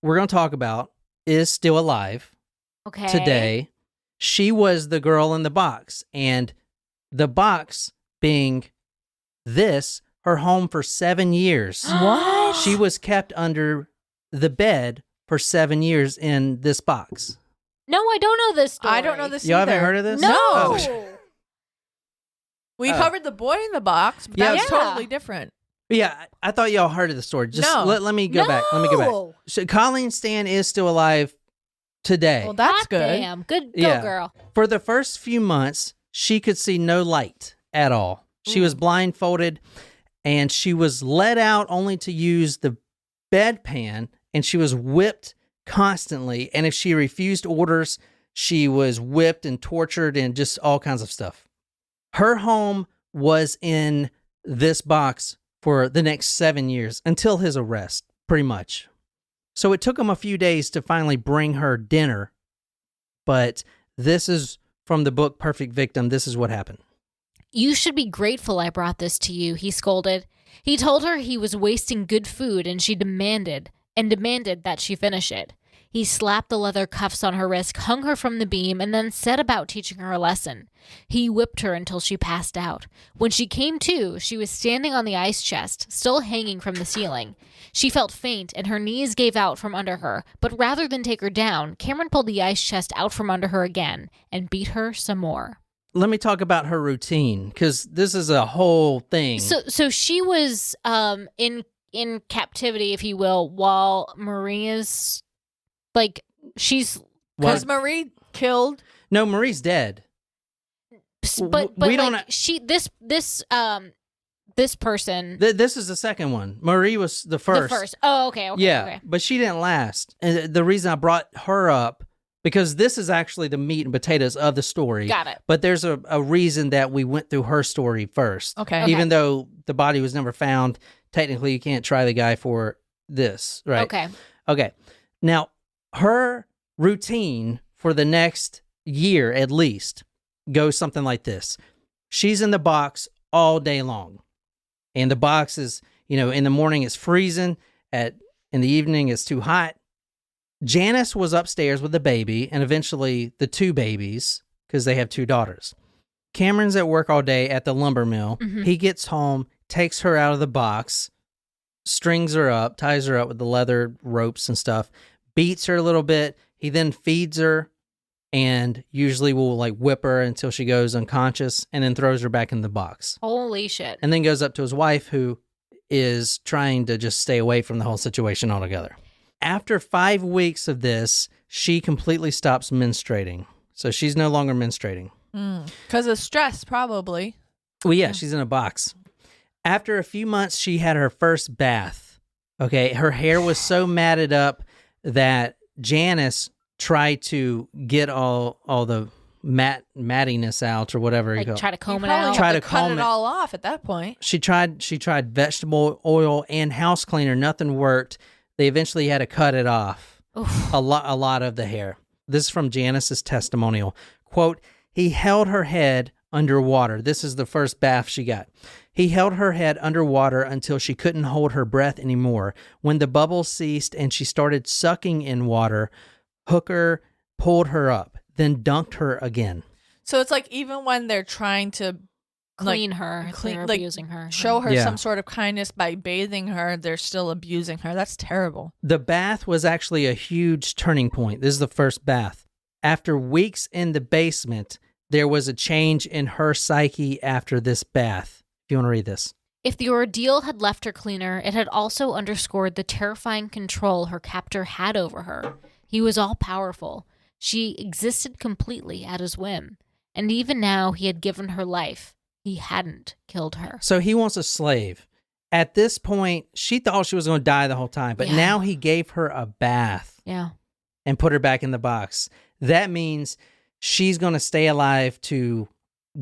we're going to talk about, is still alive Okay. today. She was the girl in the box, and the box being her home for 7 years. What? She was kept under the bed for 7 years in this box. No, I don't know this story. I don't know this You either. haven't heard of this? No. Oh. We Oh. covered the boy in the box, but Yeah. that was Yeah. totally different. Yeah, I thought y'all heard of the story. Just No. let me go back. Let me go back. No. So Colleen Stan is still alive today. Well, that's God good. Damn. Good go, Yeah. girl. For the first few months, she could see no light at all. She was blindfolded, and she was let out only to use the bedpan, and she was whipped constantly. And if she refused orders, she was whipped and tortured and just all kinds of stuff. Her home was in this box for the next 7 years until his arrest, pretty much. So it took him a few days to finally bring her dinner. But this is from the book Perfect Victim. This is what happened. You should be grateful I brought this to you, he scolded. He told her he was wasting good food, and she demanded that she finish it. He slapped the leather cuffs on her wrist, hung her from the beam, and then set about teaching her a lesson. He whipped her until she passed out. When she came to, she was standing on the ice chest, still hanging from the ceiling. She felt faint, and her knees gave out from under her, but rather than take her down, Cameron pulled the ice chest out from under her again and beat her some more. Let me talk about her routine, because this is a whole thing. So she was in captivity, if you will, while Marie is like she's because Marie killed. No, Marie's dead. But we like don't. This person. This is the second one. Marie was the first. The first. Oh, okay. Yeah, okay. but she didn't last. And the reason I brought her up, because this is actually the meat and potatoes of the story. Got it. But there's a reason that we went through her story first. Okay. Even though the body was never found, technically you can't try the guy for this, right? Okay. Now, her routine for the next year at least goes something like this. She's in the box all day long. And the box is, in the morning it's freezing, in the evening it's too hot. Janice was upstairs with the baby and eventually the two babies, because they have two daughters. Cameron's at work all day at the lumber mill. Mm-hmm. He gets home, takes her out of the box, strings her up, ties her up with the leather ropes and stuff, beats her a little bit. He then feeds her and usually will whip her until she goes unconscious and then throws her back in the box. Holy shit. And then goes up to his wife, who is trying to just stay away from the whole situation altogether. After 5 weeks of this, she completely stops menstruating. So she's no longer menstruating. Because of stress, probably. Well, yeah, she's in a box. After a few months, she had her first bath. Okay, her hair was so matted up that Janice tried to get all the mattiness out, or whatever you call it. Try to comb it Probably out. Try have to cut comb it it. all off at that point. She tried vegetable oil and house cleaner. Nothing worked. They eventually had to cut it off. Oof. A lot of the hair. This is from Janice's testimonial. Quote, he held her head underwater. This is the first bath she got. He held her head underwater until she couldn't hold her breath anymore. When the bubbles ceased and she started sucking in water, Hooker pulled her up, then dunked her again. So it's like even when they're trying to Clean her. They're like, abusing her. show her Yeah. some sort of kindness by bathing her, they're still abusing her. That's terrible. The bath was actually a huge turning point. This is the first bath. After weeks in the basement, there was a change in her psyche after this bath. If you want to read this. If the ordeal had left her cleaner, it had also underscored the terrifying control her captor had over her. He was all-powerful. She existed completely at his whim. And even now, he had given her life. He hadn't killed her. So he wants a slave. At this point, she thought she was going to die the whole time, but Yeah. now he gave her a bath Yeah. and put her back in the box. That means she's going to stay alive to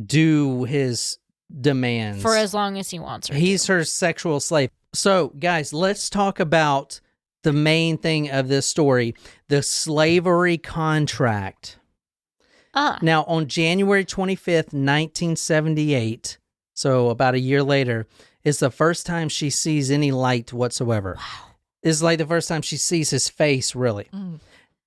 do his demands. For as long as he wants her He's to. her sexual slave. So, guys, let's talk about the main thing of this story, the slavery contract. Now, on January 25th, 1978, so about a year later, is the first time she sees any light whatsoever. Wow. It's like the first time she sees his face, really. Mm.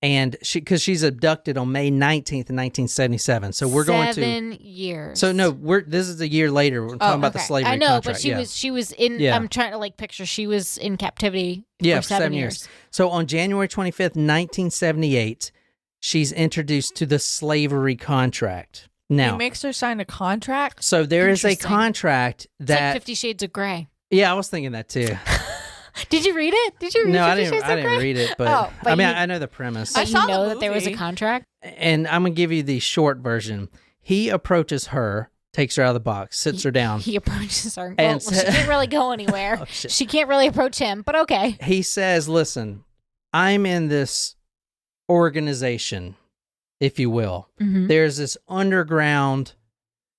And because she's abducted on May 19th, 1977. So we're going to 7 years. So no, this is a year later. We're talking about the Okay. slavery I know, contract. but she was in. Yeah. I'm trying to picture. She was in captivity. Yeah, for 7 years. So on January 25th, 1978, she's introduced to the slavery contract. Now, He makes her sign a contract. so there is a Interesting. contract It's like that. 50 Shades of Grey. Yeah, I was thinking that too. Did you read it? Did you read No, I 50 didn't. Shades I of didn't Grey? read it, Oh, but but I mean, you- I know the premise. I But saw you the know that there was a movie. contract. And I'm gonna give you the short version. He approaches her takes her out of the box, sits her down. He approaches her. And Well, she can't really go anywhere. Oh, shit. She can't really approach him, but okay. He says, listen, I'm in this organization, if you will. Mm-hmm. There's this underground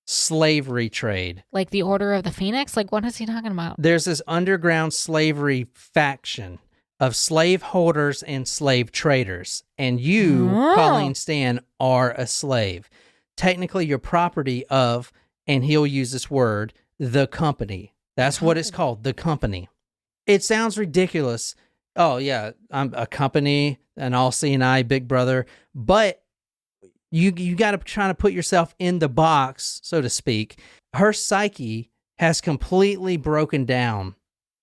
slavery trade. Like the Order of the Phoenix? Like, what is he talking about? There's this underground slavery faction of slave holders and slave traders. And you, Oh. Colleen Stan, are a slave. Technically, you're property of, and he'll use this word, the company. That's what it's called, the company. It sounds ridiculous. Oh, yeah, I'm a company, an all-seeing-eye big brother. But you got to try to put yourself in the box, so to speak. Her psyche has completely broken down.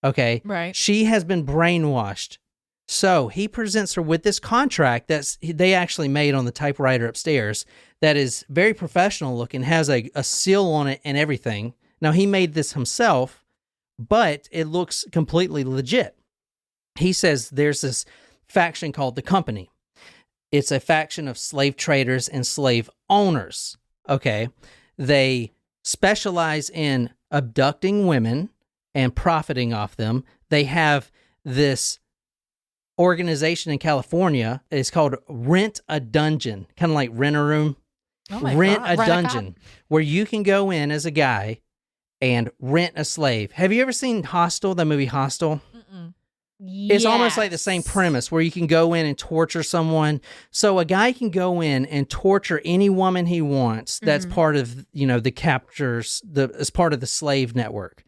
Okay. Right. She has been brainwashed. So he presents her with this contract they actually made on the typewriter upstairs that is very professional looking, has a seal on it and everything. Now, he made this himself, but it looks completely legit. He says there's this faction called the Company. It's a faction of slave traders and slave owners. Okay. They specialize in abducting women and profiting off them. They have this organization in California. It's called Rent a Dungeon, kind of like Rent a Room. Oh my Rent God. a Rent a Dungeon, where you can go in as a guy and rent a slave. Have you ever seen Hostel, the movie Hostel? Mm-mm. It's almost like the same Yes. premise where you can go in and torture someone. So a guy can go in and torture any woman he wants. That's Mhm. part of, the captors, as part of the slave network.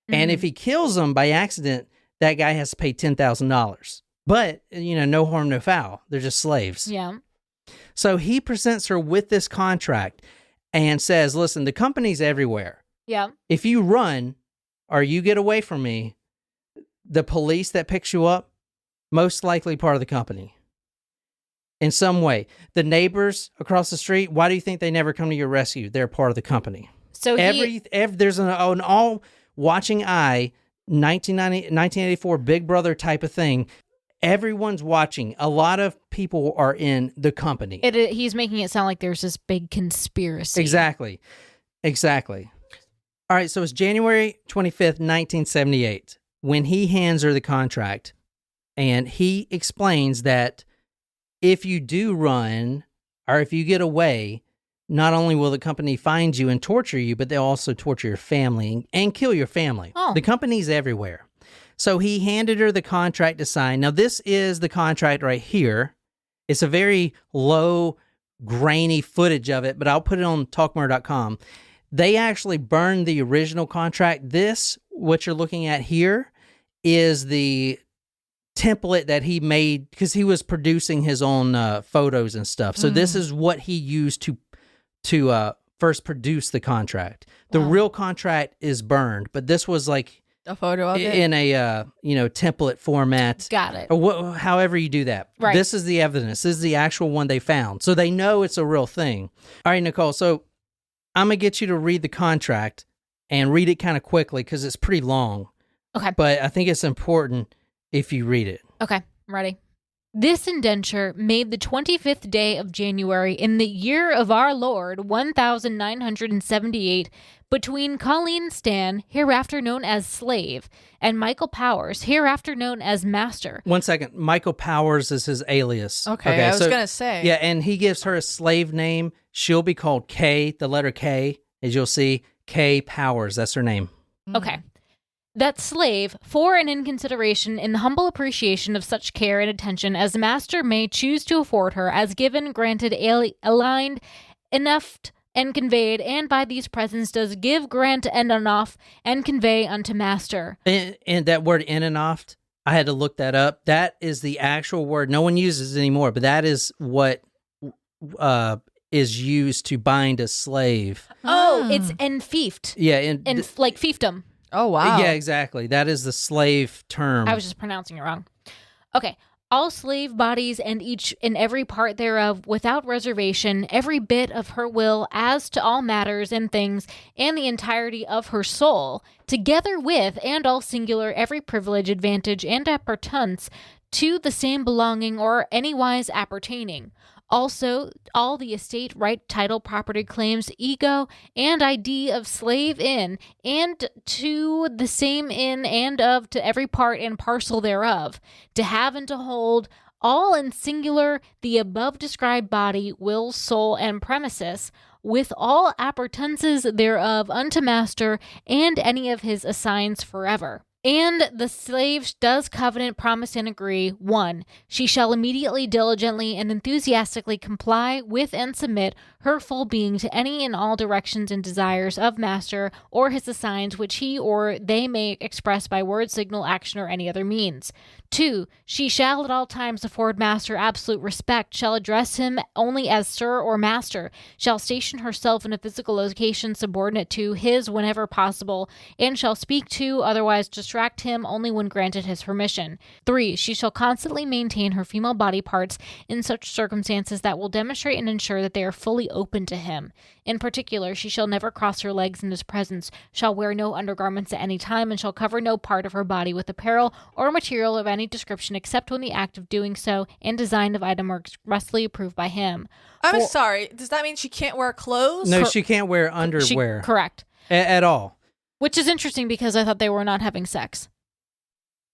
And if he kills them by accident, that guy has to pay $10,000. But, no harm, no foul. They're just slaves. Yeah. So he presents her with this contract and says, listen, the company's everywhere. Yeah. If you run or you get away from me, the police that picks you up, most likely part of the company. In some way. The neighbors across the street, why do you think they never come to your rescue? They're part of the company. So There's an all-watching eye, 1984 Big Brother type of thing. Everyone's watching. A lot of people are in the company. he's making it sound like there's this big conspiracy. Exactly. All right, so it's January 25th, 1978, when he hands her the contract, and he explains that if you do run, or if you get away, not only will the company find you and torture you, but they'll also torture your family and kill your family. Oh. The company's everywhere. So he handed her the contract to sign. Now, this is the contract right here. It's a very low, grainy footage of it, but I'll put it on talkmore.com. They actually burned the original contract. This, what you're looking at here, is the template that he made because he was producing his own photos and stuff. So this is what he used to first produce the contract. The Wow. real contract is burned, but this was like A photo of it. in a template format. Got it. Or however you do that. Right. This is the evidence. This is the actual one they found. So they know it's a real thing. All right, Nicole. So I'm going to get you to read the contract and read it kind of quickly because it's pretty long. Okay. But I think it's important if you read it. Okay, I'm ready. This indenture made the 25th day of January in the year of our Lord 1978 between Colleen Stan, hereafter known as Slave, and Michael Powers, hereafter known as Master. 1 second. Michael Powers is his alias. Okay, I was so- going to say. Yeah, and he gives her a slave name. She'll be called K, the letter K, as you'll see. K Powers, that's her name. Okay. That slave, for and in consideration in the humble appreciation of such care and attention as the master may choose to afford her, as given, granted, aligned, enough, and conveyed, and by these presents does give, grant, and enough, and convey unto master. And that word in and oft, I had to look that up. That is the actual word. No one uses it anymore, but that is what is used to bind a slave. Oh, it's enfiefed. Yeah. And like fiefdom. Oh, wow. Yeah, exactly. That is the slave term. I was just pronouncing it wrong. Okay. All slave bodies and each and every part thereof, without reservation, every bit of her will as to all matters and things, and the entirety of her soul, together with, and all singular, every privilege, advantage, and appurtenance to the same belonging or anywise appertaining. Also, all the estate, right, title, property claims, ego, and ID of slave in, and to the same in and of to every part and parcel thereof, to have and to hold, all in singular, the above described body, will, soul, and premises, with all appurtenances thereof unto master and any of his assigns forever. And the slave does covenant, promise, and agree. 1. She shall immediately, diligently, and enthusiastically comply with and submit her full being to any and all directions and desires of master or his assigns, which he or they may express by word, signal, action, or any other means. 2. She shall at all times afford master absolute respect, shall address him only as sir or master, shall station herself in a physical location subordinate to his whenever possible, and shall speak to, otherwise distract him only when granted his permission. 3. She shall constantly maintain her female body parts in such circumstances that will demonstrate and ensure that they are fully open to him. In particular, she shall never cross her legs in his presence, shall wear no undergarments at any time, and shall cover no part of her body with apparel or material of any description except when the act of doing so and design of item are expressly approved by him. I'm sorry. Does that mean she can't wear clothes? No, she can't wear underwear. Correct. At all. Which is interesting because I thought they were not having sex.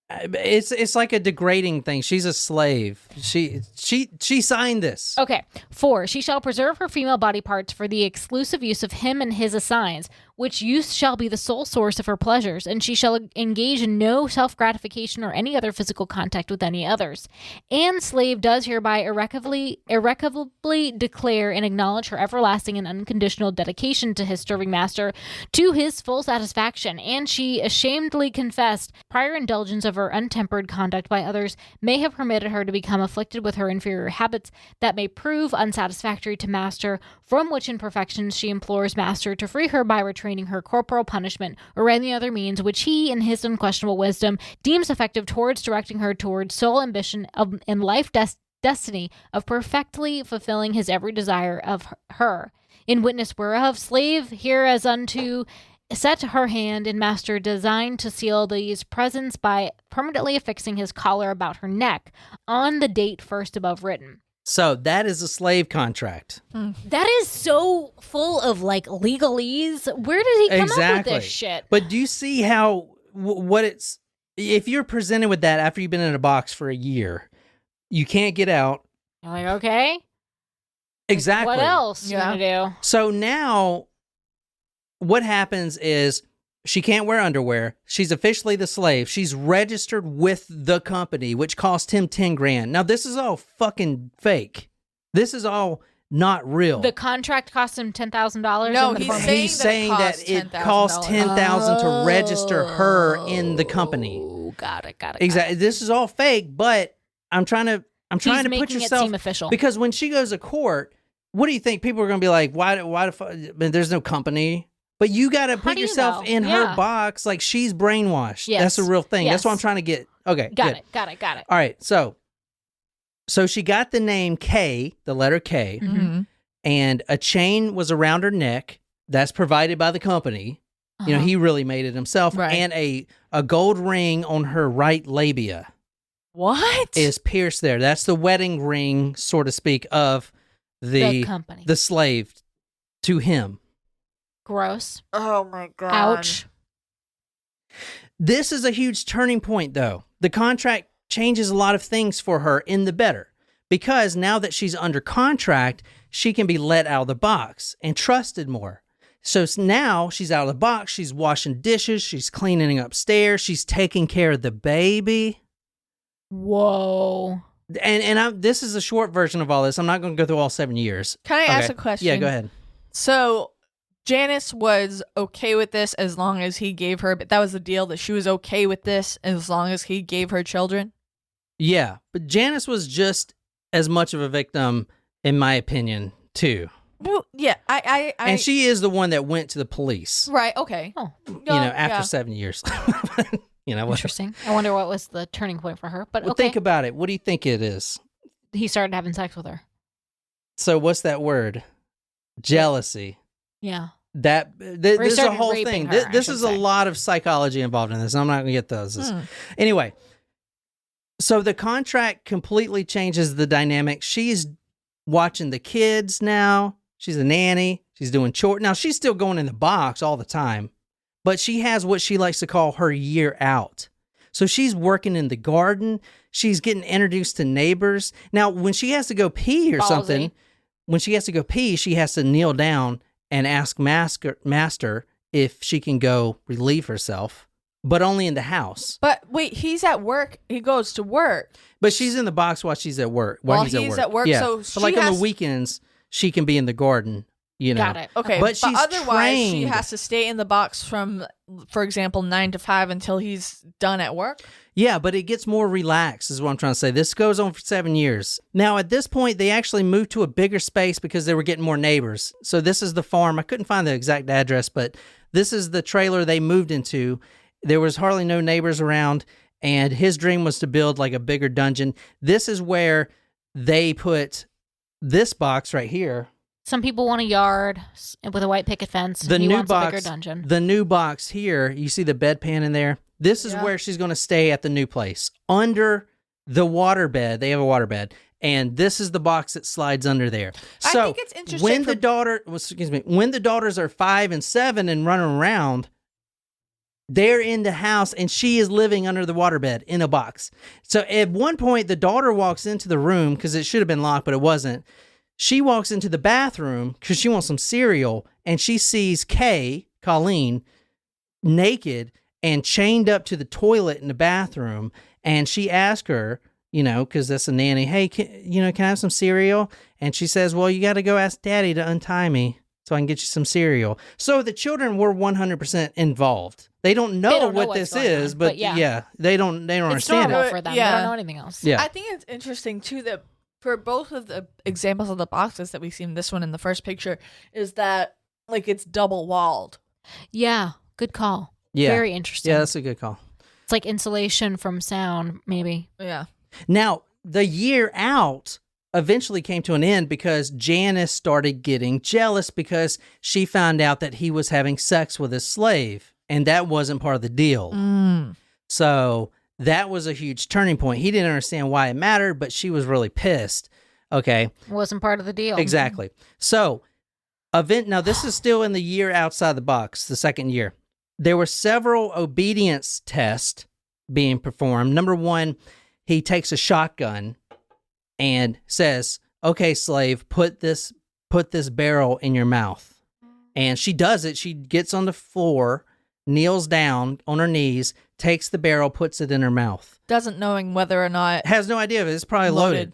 It's like a degrading thing. She's a slave. She signed this. Okay. 4. She shall preserve her female body parts for the exclusive use of him and his assigns, which use shall be the sole source of her pleasures, and she shall engage in no self-gratification or any other physical contact with any others. And slave does hereby irrevocably declare and acknowledge her everlasting and unconditional dedication to his serving master to his full satisfaction, and she ashamedly confessed prior indulgence of her untempered conduct by others may have permitted her to become afflicted with her inferior habits that may prove unsatisfactory to master, from which imperfections she implores master to free her by retraining her corporal punishment or any other means which he, in his unquestionable wisdom, deems effective towards directing her towards sole ambition of and life destiny of perfectly fulfilling his every desire of her. In witness whereof, slave here as unto set her hand and master designed to seal these presents by permanently affixing his collar about her neck on the date first above written. So that is a slave contract. That is so full of like legalese. Where did he come up with this shit? But do you see how what it's if you're presented with that after you've been in a box for a year, you can't get out. You're like, okay. Exactly. What else you gonna do? So now what happens is she can't wear underwear. She's officially the slave. She's registered with the company, which cost him $10,000. Now, this is all fucking fake. This is all not real. The contract cost him $10,000. No, he's saying that it cost $10,000 to register her in the company. Got it. Exactly. This is all fake, but I'm trying to put yourself it seem official. Because when she goes to court, what do you think people are going to be like? Why the fuck? There's no company. But you got to put yourself in her box like she's brainwashed. Yes. That's a real thing. Yes. That's what I'm trying to get. Okay, Got good. it. All right, so she got the name K, the letter K, and a chain was around her neck. That's provided by the company. You know, he really made it himself. Right. And a gold ring on her right labia. What? Is pierced there. That's the wedding ring, so to speak, of the company. The slave to him. Gross. Oh my God. Ouch. This is a huge turning point, though. The contract changes a lot of things for her in the better. Because now that she's under contract, she can be let out of the box and trusted more. So now she's out of the box. She's washing dishes. She's cleaning upstairs. She's taking care of the baby. Whoa. And this is a short version of all this. I'm not going to go through all 7 years. Can I ask a question? Yeah, go ahead. So Janice was okay with this as long as he gave her, but that was the deal, that she was okay with this as long as he gave her children? Yeah, but Janice was just as much of a victim, in my opinion, too. Well, yeah, and she is the one that went to the police. Right, okay. Oh. After 7 years. Interesting. I wonder what was the turning point for her. But Think about it. What do you think it is? He started having sex with her. So what's that word? Jealousy. Yeah. This is a whole thing. Her, this is a lot of psychology involved in this. I'm not going to get those. Anyway, so the contract completely changes the dynamic. She's watching the kids now. She's a nanny. She's doing chores. Now, she's still going in the box all the time, but she has what she likes to call her year out. So she's working in the garden. She's getting introduced to neighbors. Now, when she has to go pee or something, she has to kneel down and ask Master if she can go relieve herself, but only in the house. But wait, he's at work. He goes to work. But she's in the box while she's at work. He's at work. Yeah. So but like on the weekends, she can be in the garden, you know. Got it. Okay, but she's otherwise trained. she has to stay in the box from, for example, 9 to 5 until he's done at work. Yeah, but it gets more relaxed is what I'm trying to say. This goes on for 7 years. Now, at this point, they actually moved to a bigger space because they were getting more neighbors. So this is the farm. I couldn't find the exact address, but this is the trailer they moved into. There was hardly no neighbors around, and his dream was to build like a bigger dungeon. This is where they put this box right here. Some people want a yard with a white picket fence. The he new wants box, a bigger dungeon. The new box here, you see the bedpan in there? This is where she's going to stay at the new place, under the waterbed. They have a waterbed, and this is the box that slides under there. So I think it's interesting when the daughters are 5 and 7 and running around, they're in the house, and she is living under the waterbed in a box. So at one point, the daughter walks into the room because it should have been locked, but it wasn't. She walks into the bathroom because she wants some cereal, and she sees Colleen, naked and chained up to the toilet in the bathroom. And she asks her, you know, because that's a nanny, hey, can I have some cereal? And she says, well, you got to go ask Daddy to untie me so I can get you some cereal. So the children were 100% involved. They don't know what this is, but yeah, they don't understand normal it. for them. Yeah. They don't know anything else. Yeah. I think it's interesting too that for both of the examples of the boxes that we've seen, this one in the first picture, is that like it's double walled. Yeah, good call. Yeah. Very interesting. Yeah, that's a good call. It's like insulation from sound, maybe. Yeah. Now, the year out eventually came to an end because Janice started getting jealous because she found out that he was having sex with his slave, and that wasn't part of the deal. So that was a huge turning point. He didn't understand why it mattered, but she was really pissed. Okay. It wasn't part of the deal. Exactly. So, now this is still in the year outside the box, the second year. There were several obedience tests being performed. Number one, he takes a shotgun and says, okay, slave, put this barrel in your mouth. And she does it. She gets on the floor, kneels down on her knees, takes the barrel, puts it in her mouth. Doesn't knowing whether or not. Has no idea of it. It's probably loaded.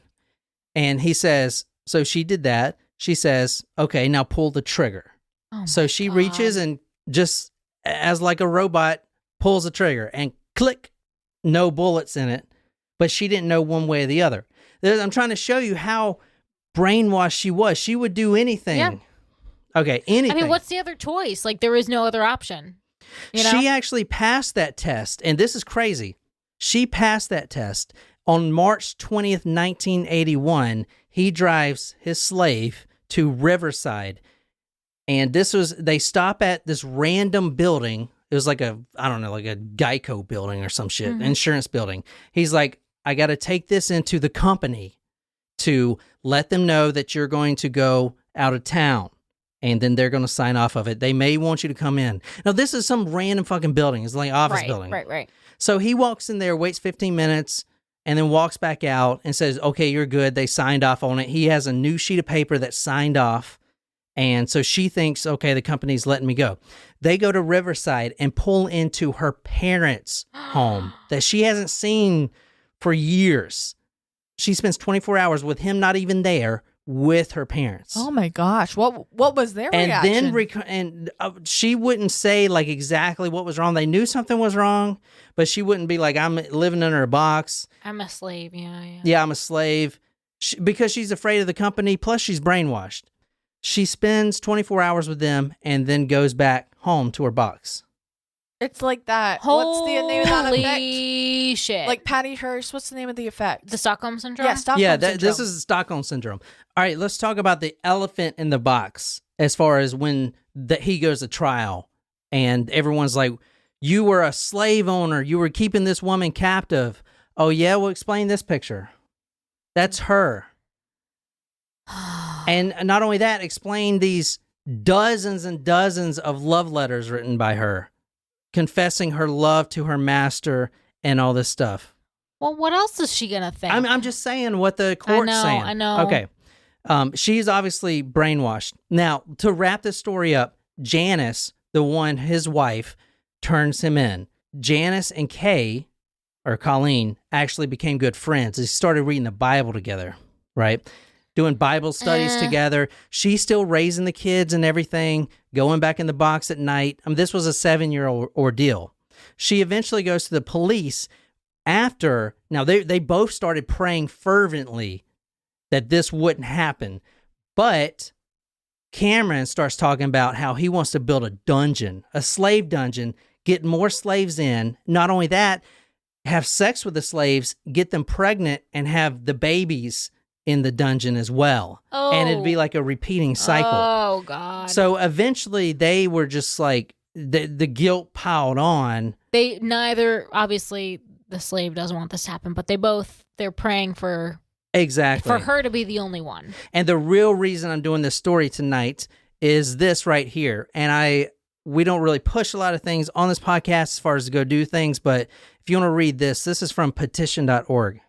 And he says, so she did that. She says, okay, now pull the trigger. So she reaches and just as like a robot pulls the trigger and click, no bullets in it. But she didn't know one way or the other. I'm trying to show you how brainwashed she was. She would do anything. Yeah. Okay, anything. I mean, what's the other choice? Like, there is no other option. You know? She actually passed that test, and this is crazy. She passed that test. On March 20th, 1981, he drives his slave to Riverside. And they stop at this random building. It was like a Geico building or some shit, insurance building. He's like, I got to take this into the company to let them know that you're going to go out of town. And then they're going to sign off of it. They may want you to come in. Now, this is some random fucking building. It's like an office building. Right. So he walks in there, waits 15 minutes, and then walks back out and says, okay, you're good. They signed off on it. He has a new sheet of paper that's signed off. And so she thinks, okay, the company's letting me go. They go to Riverside and pull into her parents' home that she hasn't seen for years. She spends 24 hours with him not even there with her parents. Oh my gosh. What was their reaction? And she wouldn't say like exactly what was wrong. They knew something was wrong, but she wouldn't be like, I'm living under a box. I'm a slave. Yeah. Yeah, I'm a slave. Because she's afraid of the company, plus she's brainwashed. She spends 24 hours with them and then goes back home to her box. It's like that. What's the name of that effect? Holy shit. Like Patty Hearst. What's the name of the effect? The Stockholm Syndrome? Yeah, Stockholm Syndrome. This is Stockholm Syndrome. All right, let's talk about the elephant in the box as far as when he goes to trial and everyone's like, you were a slave owner. You were keeping this woman captive. Oh, yeah? Well, explain this picture. That's her. And not only that, explain these dozens and dozens of love letters written by her, confessing her love to her master and all this stuff. Well, what else is she gonna think? I'm just saying what the court's saying. I know. Okay. She's obviously brainwashed. Now, to wrap this story up, Janice, his wife, turns him in. Janice and Kay, or Colleen, actually became good friends. They started reading the Bible together, right? Doing Bible studies together. She's still raising the kids and everything, going back in the box at night. This was a 7-year ordeal. She eventually goes to the police after. Now, they both started praying fervently that this wouldn't happen. But Cameron starts talking about how he wants to build a dungeon, a slave dungeon, get more slaves in. Not only that, have sex with the slaves, get them pregnant, and have the babies in the dungeon as well. Oh. And it'd be like a repeating cycle. Oh, God. So eventually they were just like, the guilt piled on. Obviously, the slave doesn't want this to happen, but they're praying for... Exactly. For her to be the only one. And the real reason I'm doing this story tonight is this right here. And we don't really push a lot of things on this podcast as far as to go do things, but if you want to read this is from petition.org.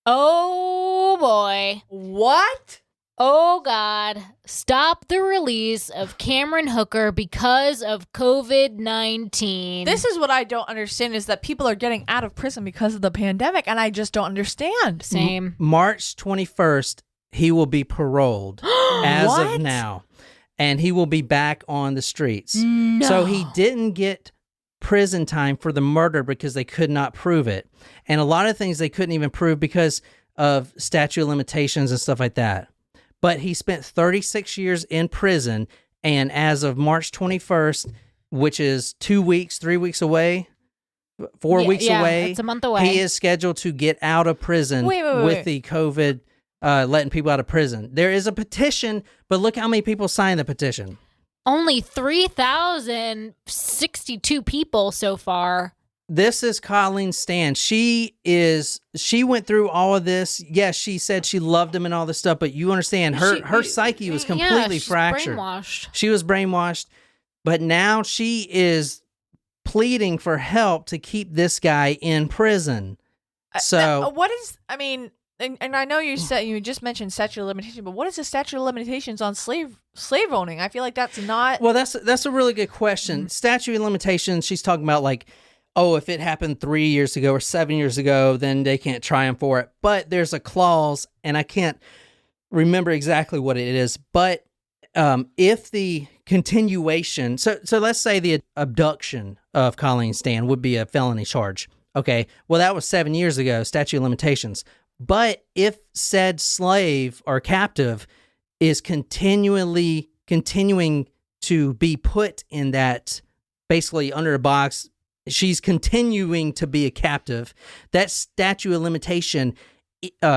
Oh, boy. What? Oh, God. Stop the release of Cameron Hooker because of COVID-19. This is what I don't understand, is that people are getting out of prison because of the pandemic, and I just don't understand. Same. March 21st, he will be paroled as What? of now. And he will be back on the streets. No. So he didn't get prison time for the murder because they could not prove it. And a lot of things they couldn't even prove because of statute of limitations and stuff like that. But he spent 36 years in prison, and as of March 21st, which is 2 weeks, 3 weeks away, 4 weeks away. It's a month away. He is scheduled to get out of prison with the COVID, letting people out of prison. There is a petition, but look how many people signed the petition. Only 3,062 people so far. This is Colleen Stan. She went through all of this. Yes, she said she loved him and all this stuff, but you understand her psyche was completely fractured. Brainwashed. She was brainwashed, but now she is pleading for help to keep this guy in prison. So what is, and I know you just mentioned statute of limitations, but what is the statute of limitations on slave owning? I feel like that's not. Well, that's a really good question. Statute of limitations, she's talking about like, oh, if it happened 3 years ago or 7 years ago, then they can't try him for it. But there's a clause, and I can't remember exactly what it is, but if the continuation, so let's say the abduction of Colleen Stan would be a felony charge. Okay, well, that was 7 years ago, statute of limitations. But if said slave or captive is continuing to be put in that, basically under a box, she's continuing to be a captive, that statute of limitation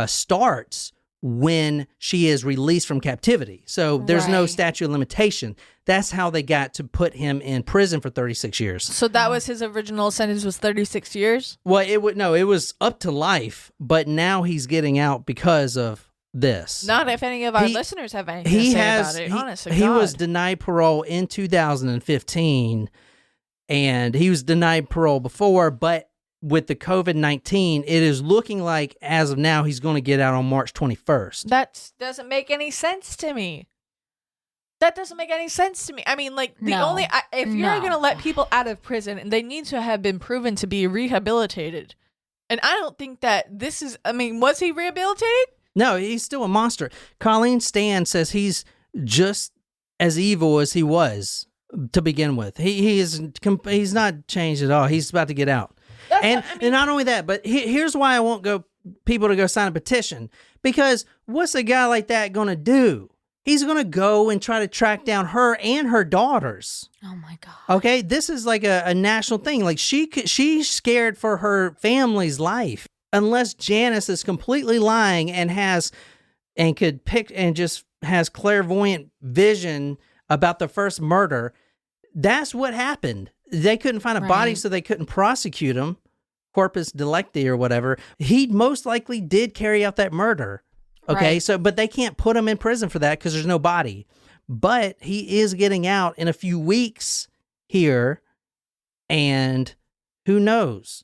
starts when she is released from captivity. So there's no statute of limitation. That's how they got to put him in prison for 36 years. So that was his original sentence, was 36 years? Well, it was up to life, but now he's getting out because of this. Not if any of our listeners have anything to say about it, honestly. He was denied parole in 2015, and he was denied parole before, but with the COVID-19, it is looking like, as of now, he's going to get out on March 21st. That doesn't make any sense to me. I mean, like, if you're going to let people out of prison, they need to have been proven to be rehabilitated. And I don't think that this is, was he rehabilitated? No, he's still a monster. Colleen Stan says he's just as evil as he was to begin with. He's not changed at all. He's about to get out. And not only that, but here's why I won't people to go sign a petition. Because what's a guy like that going to do? He's going to go and try to track down her and her daughters. Oh, my God. Okay? This is like a national thing. Like, she's scared for her family's life. Unless Janice is completely lying and has clairvoyant vision about the first murder, that's what happened. They couldn't find a body, so they couldn't prosecute him. Corpus delicti or whatever. He most likely did carry out that murder. Okay, Right. so but they can't put him in prison for that because there's no body. But he is getting out in a few weeks here, and who knows?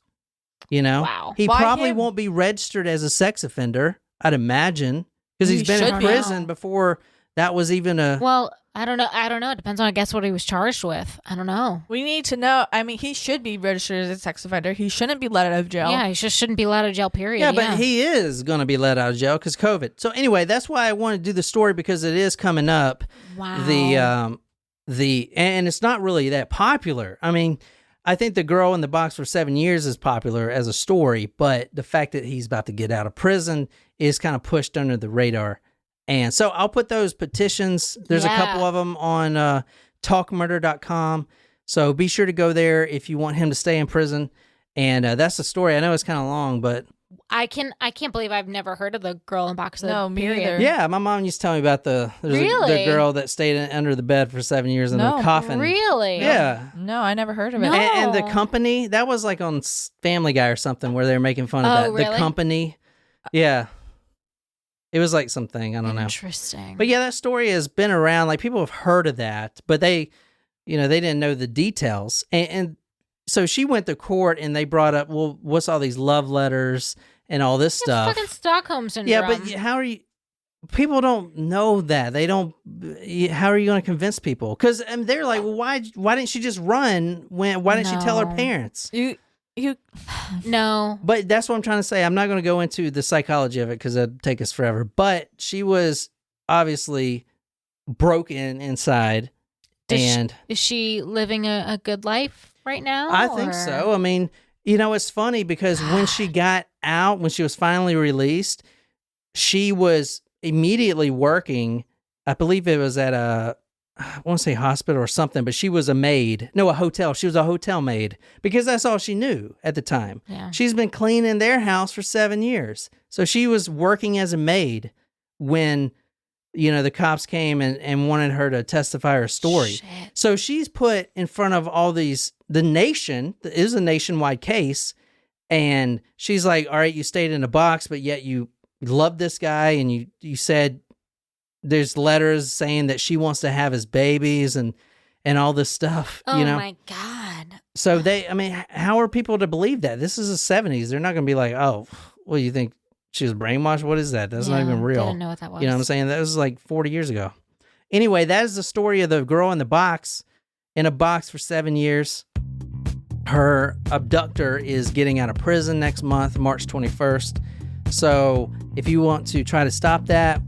You know, Wow. he Why probably him? won't be registered as a sex offender, I'd imagine, because he's He been in should be. prison before that was even a. Well, I don't know. It depends on, I guess, what he was charged with. I don't know. We need to know. I mean, he should be registered as a sex offender. He shouldn't be let out of jail. Yeah, he just shouldn't be let out of jail, period. Yeah, but he is going to be let out of jail because COVID. So anyway, that's why I wanted to do the story because it is coming up. Wow. And it's not really that popular. I mean, I think The Girl in the Box for 7 years is popular as a story, but the fact that he's about to get out of prison is kind of pushed under the radar. And so I'll put those petitions. There's a couple of them on talkmurder.com. So be sure to go there if you want him to stay in prison. And that's the story. I know it's kind of long, but I can't believe I've never heard of The Girl in Box. No, me period. either. yeah, my mom used to tell me about the Really? girl that stayed under the bed for 7 years in No, a coffin. Really? Yeah. No, I never heard of it. No. And the company, that was like on Family Guy or something where they were making fun of Oh, that. really? The company. Yeah. It was like something, I don't know. Interesting. But yeah, that story has been around. Like people have heard of that, but they didn't know the details. And so she went to court and they brought up, well, what's all these love letters and all this It's stuff? fucking Stockholm syndrome. Yeah, but how are you? People don't know that. They don't. How are you going to convince people? Because they're like, well, why didn't she just run? Why didn't she tell her No. parents? You No. But that's what I'm trying to say. I'm not going to go into the psychology of it because that'd take us forever. But she was obviously broken inside, and Is she living a good life right now? I think so. I mean, it's funny because when she got out, when she was finally released, she was immediately working. I believe it was at I want to say hospital or something, but she was a maid. No, a hotel. She was a hotel maid because that's all she knew at the time. Yeah. She's been cleaning their house for 7 years. So she was working as a maid when, the cops came and wanted her to testify her story. Shit. So she's put in front of all these, the nation, it is a nationwide case. And she's like, all right, you stayed in a box, but yet you loved this guy. And you said, there's letters saying that she wants to have his babies and all this stuff, Oh my God. So how are people to believe that? This is the 70s. They're not going to be like, oh, well, you think she was brainwashed? What is that? That's not even real. Didn't know what that was. You know what I'm saying? That was like 40 years ago. Anyway, that is the story of the girl in the box, in a box for 7 years. Her abductor is getting out of prison next month, March 21st. So if you want to try to stop that,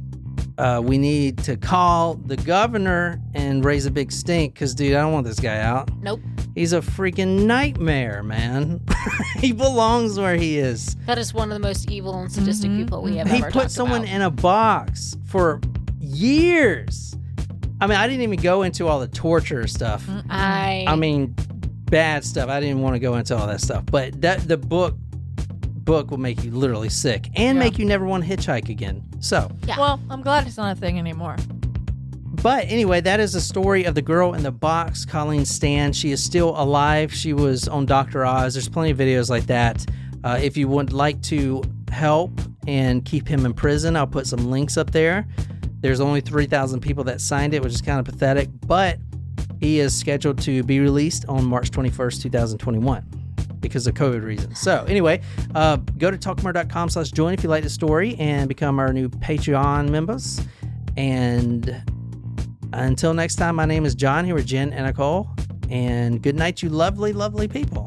we need to call the governor and raise a big stink because, dude, I don't want this guy out. Nope. He's a freaking nightmare, man. He belongs where he is. That is one of the most evil and sadistic people we have He ever put talked someone about. in a box for years. I mean, I didn't even go into all the torture stuff. I mean, bad stuff. I didn't want to go into all that stuff. But the book will make you literally sick and make you never want to hitchhike again. So, Yeah. Well, I'm glad it's not a thing anymore. but anyway, that is the story of the girl in the box, Colleen Stan. She is still alive. She was on Dr. Oz. There's plenty of videos like that. If you would like to help and keep him in prison, I'll put some links up there. There's only 3,000 people that signed it, which is kind of pathetic, but he is scheduled to be released on March 21st, 2021 because of COVID reasons. So anyway, go to talkmurder.com/join if you like the story and become our new Patreon members. And until next time, my name is John here with Jen and Nicole. And good night, you lovely, lovely people.